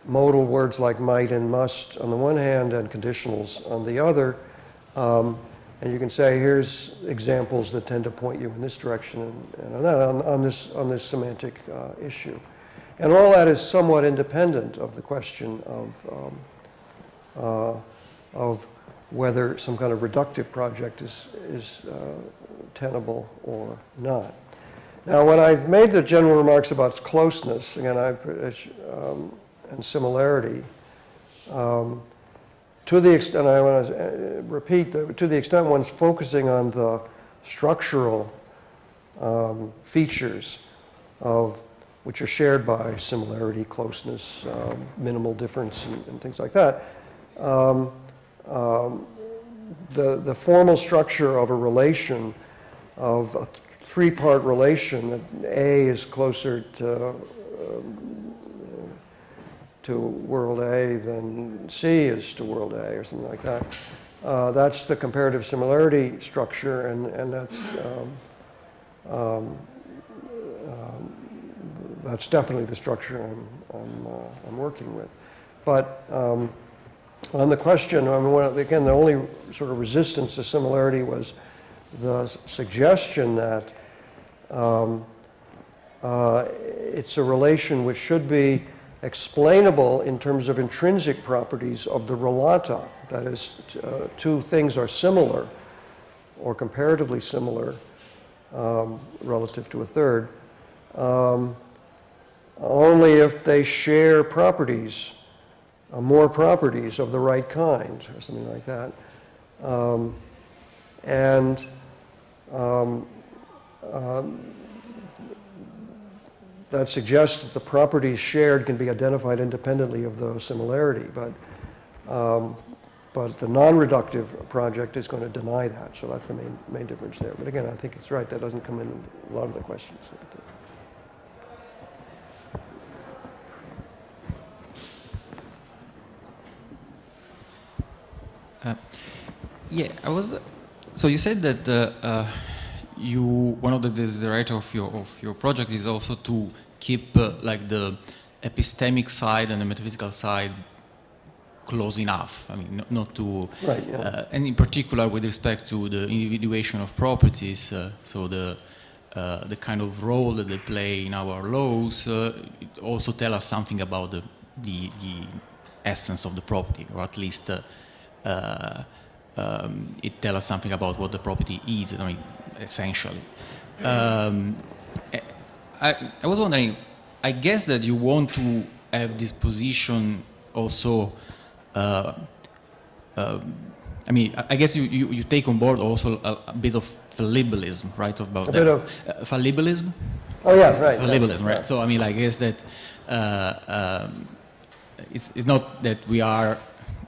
modal words like might and must on the one hand and conditionals on the other. And you can say, here's examples that tend to point you in this direction and on that, on this semantic issue. And all that is somewhat independent of the question of whether some kind of reductive project is tenable or not. Now, when I've made the general remarks about closeness, again, and similarity, to the extent, I want to repeat, to the extent one's focusing on the structural features of which are shared by similarity, closeness, minimal difference, and things like that, the formal structure of a relation, of a three-part relation, that A is closer to world A than C is to world A, or something like that. That's the comparative similarity structure, and that's definitely the structure I'm working with. But on the question, I mean, again, the only sort of resistance to similarity was the suggestion that it's a relation which should be explainable in terms of intrinsic properties of the relata. That is, two things are similar or comparatively similar relative to a third, only if they share properties, more properties of the right kind, or something like that. That suggests that the properties shared can be identified independently of the similarity, but the non-reductive project is going to deny that, so that's the main difference there. But again, I think it's right, that doesn't come in a lot of the questions. Yeah, so you said that one of the desiderata of your project is also to keep like the epistemic side and the metaphysical side close enough. I mean, not to, right, yeah. And in particular with respect to the individuation of properties. So the kind of role that they play in our laws it also tell us something about the essence of the property, or at least it tells us something about what the property is, I mean, essentially. I was wondering, I guess that you want to have this position also, I mean, I guess you take on board also a bit of fallibilism, right? About a bit of fallibilism? Oh, yeah, right. Fallibilism, right? So, I mean, I guess that it's not that we are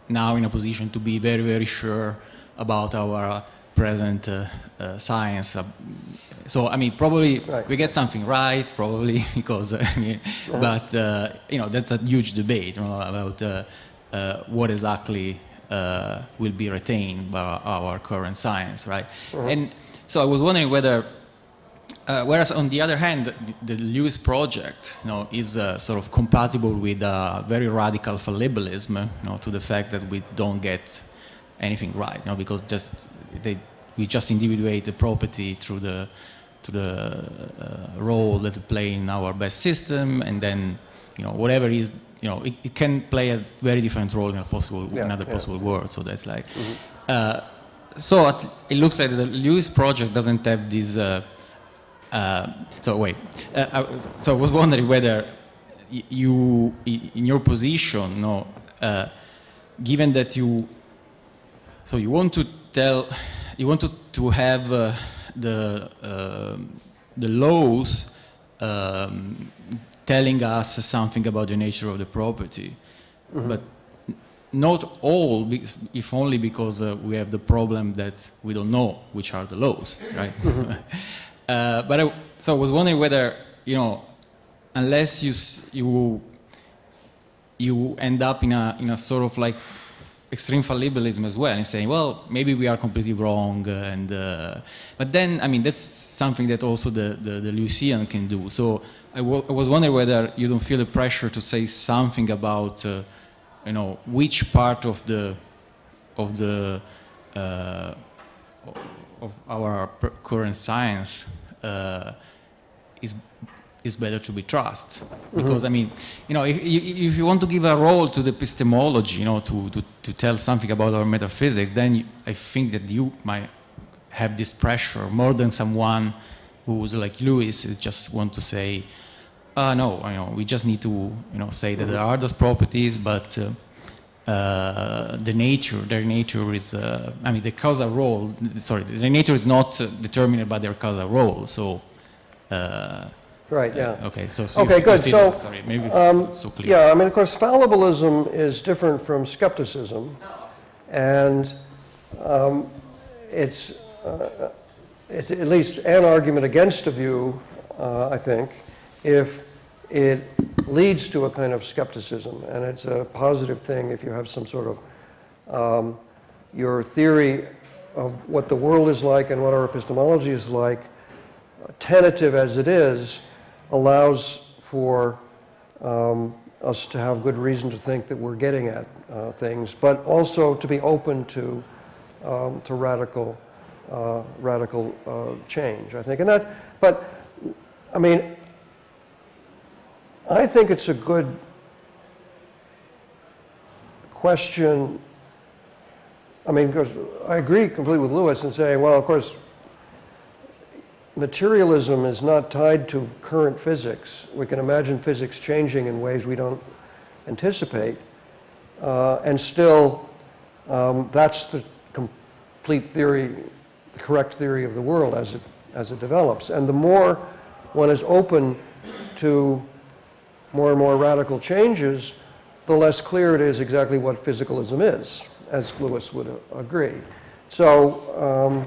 now in a position to be very, very sure about our present science. So, I mean, probably we get something right, probably, because, I mean, but, you know, that's a huge debate, you know, about what exactly will be retained by our current science, right? And so I was wondering whether, whereas on the other hand, the Lewis project, you know, is sort of compatible with very radical fallibilism, you know, to the fact that we don't get anything right, you know, because we just individuate the property through the role that it play in our best system, and then, you know, whatever is, you know, it can play a very different role in a possible, another possible world. So that's like, so it looks like the Lewis project doesn't have this. So wait, so I was wondering whether you, in your position, no, given that you want to tell, you want to have the laws telling us something about the nature of the property, but not all, if only because we have the problem that we don't know which are the laws, right? So I was wondering whether, you know, unless you end up in a sort of like extreme fallibilism as well, and saying, well, maybe we are completely wrong, and but then, I mean, that's something that also the Lewisian can do. So I was wondering whether you don't feel the pressure to say something about, you know, which part of our current science is better to be trusted, because I mean, you know, if you want to give a role to the epistemology, you know, to tell something about our metaphysics, then I think that you might have this pressure more than someone who's like Lewis, just want to say, no, you know, we just need to, you know, say that there are those properties, but their nature is, I mean, the causal role, sorry, their nature is not determined by their causal role, so. Right, yeah. Okay, so okay, good. So, sorry, maybe it's so clear. Yeah, I mean, of course, fallibilism is different from skepticism, and it's at least an argument against a view, I think, if it leads to a kind of skepticism, and it's a positive thing if you have some sort of your theory of what the world is like and what our epistemology is like, tentative as it is, allows for us to have good reason to think that we're getting at things, but also to be open to radical change, I think. And that, but I mean, I think it's a good question. I mean, because I agree completely with Lewis in saying, well, of course, materialism is not tied to current physics. We can imagine physics changing in ways we don't anticipate, and still that's the complete theory, the correct theory of the world as it develops. And the more one is open to more and more radical changes, the less clear it is exactly what physicalism is, as Lewis would agree. So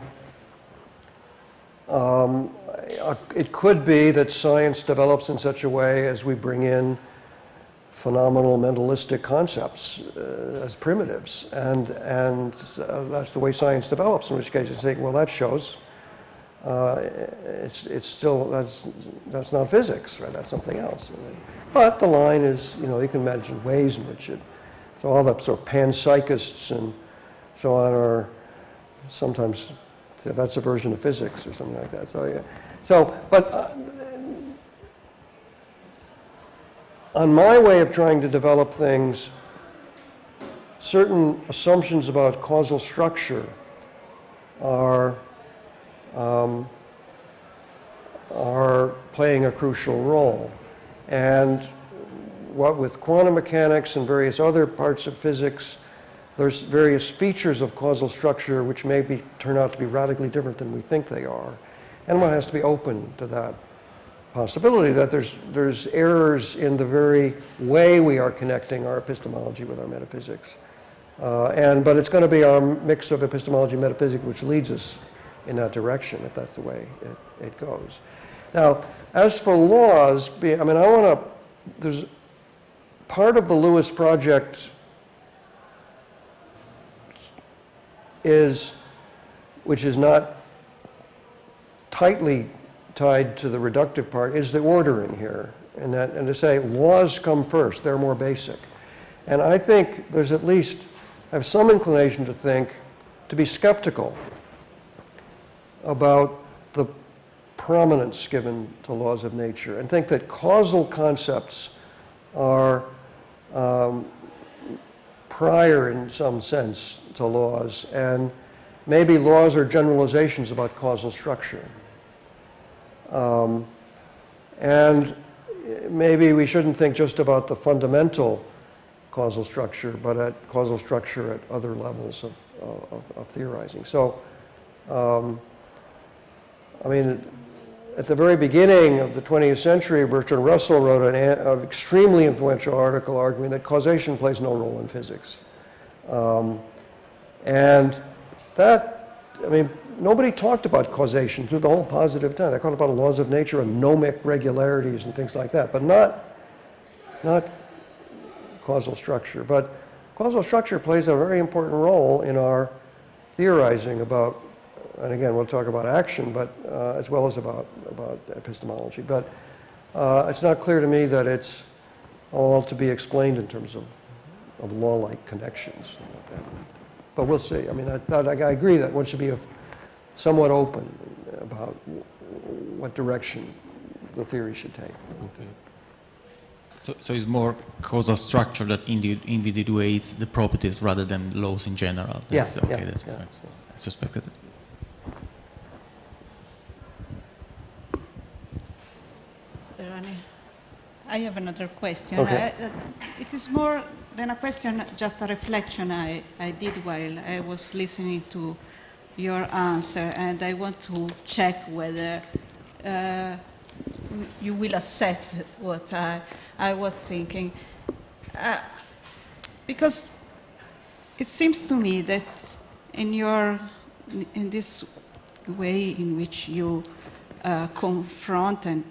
it could be that science develops in such a way as we bring in phenomenal mentalistic concepts as primitives, and that's the way science develops, in which case you say, well, that shows it's still, that's not physics, right? That's something else. But the line is, you know, you can imagine ways in which so all the sort of panpsychists and so on are sometimes, that's a version of physics or something like that. So, yeah. So, but on my way of trying to develop things certain assumptions about causal structure are playing a crucial role. And what with quantum mechanics and various other parts of physics, there's various features of causal structure which may turn out to be radically different than we think they are. And one has to be open to that possibility that there's errors in the very way we are connecting our epistemology with our metaphysics. But it's going to be our mix of epistemology and metaphysics which leads us in that direction, if that's the way it goes. Now, as for laws, there's part of the Lewis project which is not tightly tied to the reductive part, is the ordering here. And to say laws come first, they're more basic. And I think there's at least, I have some inclination to be skeptical about the prominence given to laws of nature and think that causal concepts are prior in some sense to laws, and maybe laws are generalizations about causal structure. And maybe we shouldn't think just about the fundamental causal structure, but at causal structure at other levels of theorizing. So, at the very beginning of the 20th century, Bertrand Russell wrote an extremely influential article arguing that causation plays no role in physics. And that, nobody talked about causation through the whole positive time. They talked about laws of nature and gnomic regularities and things like that, but not causal structure. But causal structure plays a very important role in our theorizing about, and again, we'll talk about action, but as well as about epistemology. But it's not clear to me that it's all to be explained in terms of law-like connections. But we'll see. I agree that one should be somewhat open about what direction the theory should take. Okay. So it's more causal structure that individuates the properties rather than laws in general. That's I suspected it. I have another question. Okay. It is more than a question, just a reflection I did while I was listening to your answer, and I want to check whether you will accept what I was thinking. Because it seems to me that in this way in which you confront and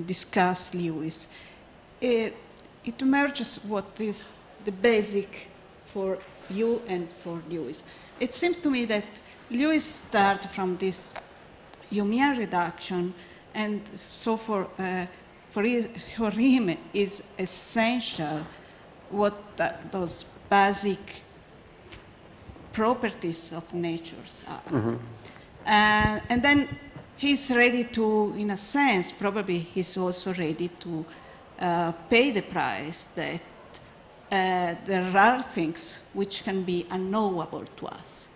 discuss Lewis, it emerges what is the basic for you and for Lewis. It seems to me that Lewis started from this Humean reduction, and so for him is essential what those basic properties of natures are. Mm-hmm. And then he's ready to, in a sense, probably he's also ready to pay the price that there are things which can be unknowable to us.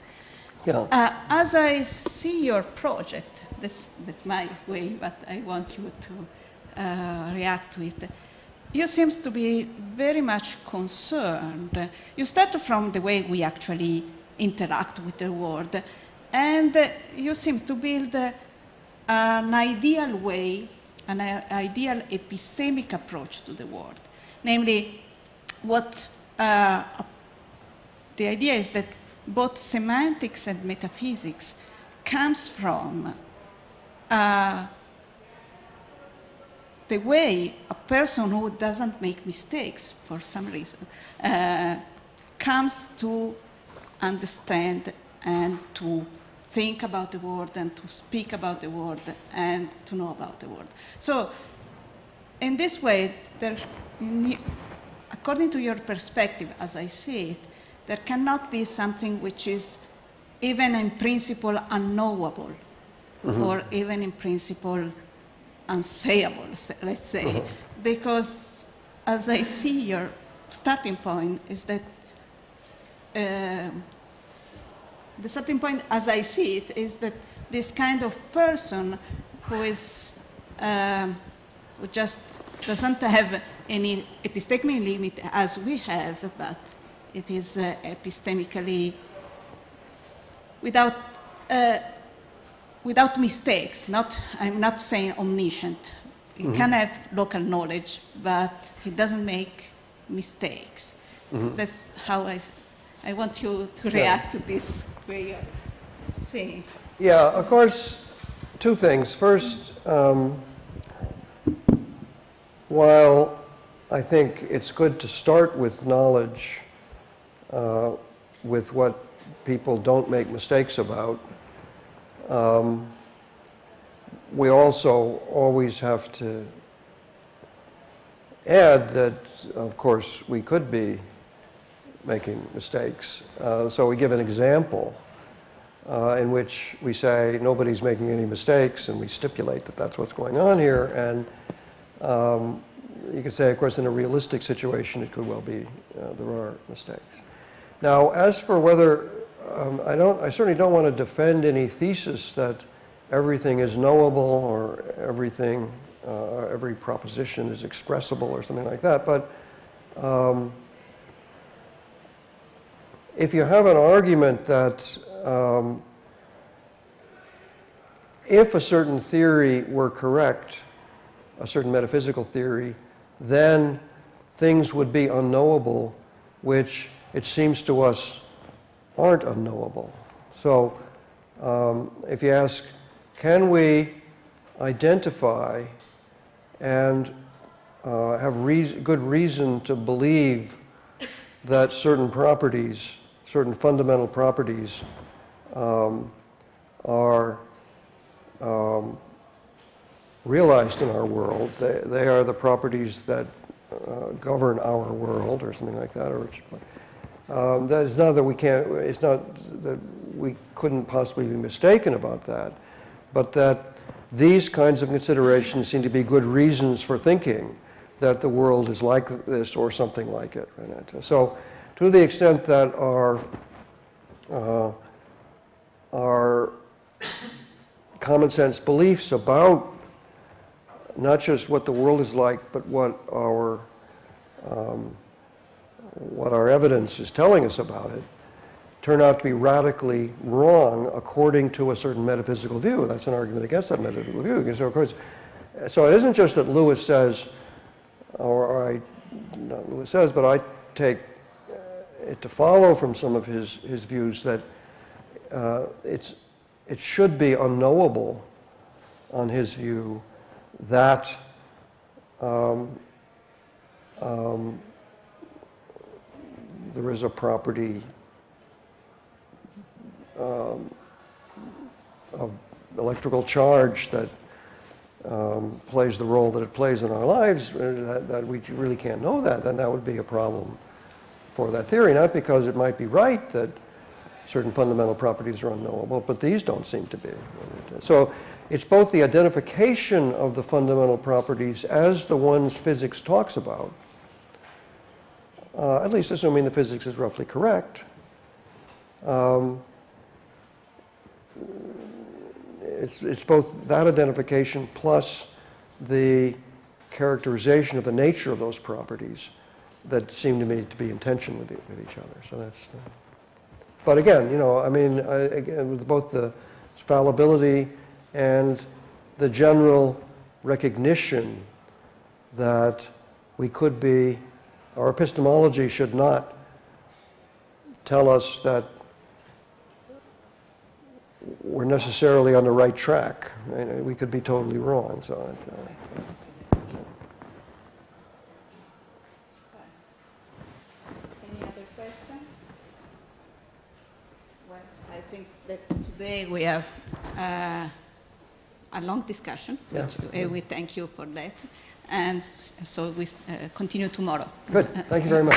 Yeah. As I see your project, that's my way, but I want you to react to it. You seem to be very much concerned. You start from the way we actually interact with the world, and you seem to build an ideal way, an ideal epistemic approach to the world. Namely, what the idea is that both semantics and metaphysics comes from the way a person who doesn't make mistakes for some reason comes to understand and to think about the world and to speak about the world and to know about the world. So in this way, according to your perspective, as I see it, there cannot be something which is even in principle unknowable, mm-hmm. or even in principle unsayable, let's say, mm-hmm. because as I see your starting point is that the starting point, as I see it, is that this kind of person who is who just doesn't have any epistemic limit as we have, but it is epistemically without without mistakes. I'm not saying omniscient. He can have local knowledge, but he doesn't make mistakes. That's how I want you to react to this way of saying. Yeah, of course, two things. First, while I think it's good to start with knowledge, with what people don't make mistakes about, we also always have to add that, of course, we could be making mistakes. So we give an example in which we say nobody's making any mistakes, and we stipulate that that's what's going on here. And you could say, of course, in a realistic situation, it could well be there are mistakes. Now, as for whether I certainly don't want to defend any thesis that everything is knowable or everything, every proposition is expressible or something like that. But if you have an argument that if a certain theory were correct, a certain metaphysical theory, then things would be unknowable, which it seems to us aren't unknowable. So if you ask, can we identify and have good reason to believe that certain properties, certain fundamental properties are realized in our world? They are the properties that govern our world, or something like that. Or that is not that we can't. It's not that we couldn't possibly be mistaken about that, but that these kinds of considerations seem to be good reasons for thinking that the world is like this or something like it. Right? So, to the extent that our common sense beliefs about not just what the world is like, but what our evidence is telling us about it, turn out to be radically wrong according to a certain metaphysical view. That's an argument against that metaphysical view. So, of course, so it isn't just that Lewis says, not Lewis says, but I take it to follow from some of his views that it should be unknowable, on his view, that there is a property of electrical charge that plays the role that it plays in our lives, that we really can't know that, then that would be a problem for that theory. Not because it might be right that certain fundamental properties are unknowable, but these don't seem to be. So it's both the identification of the fundamental properties as the ones physics talks about, at least assuming the physics is roughly correct. It's both that identification plus the characterization of the nature of those properties that seem to me to be in tension with each other. So that's. But again, you know, I mean, again, with both the fallibility and the general recognition that we could be, our epistemology should not tell us that we're necessarily on the right track. Right? We could be totally wrong. So. Any other question? Well, I think that today we have a long discussion. Yes. We thank you for that. And so we continue tomorrow. Good. Thank you very much.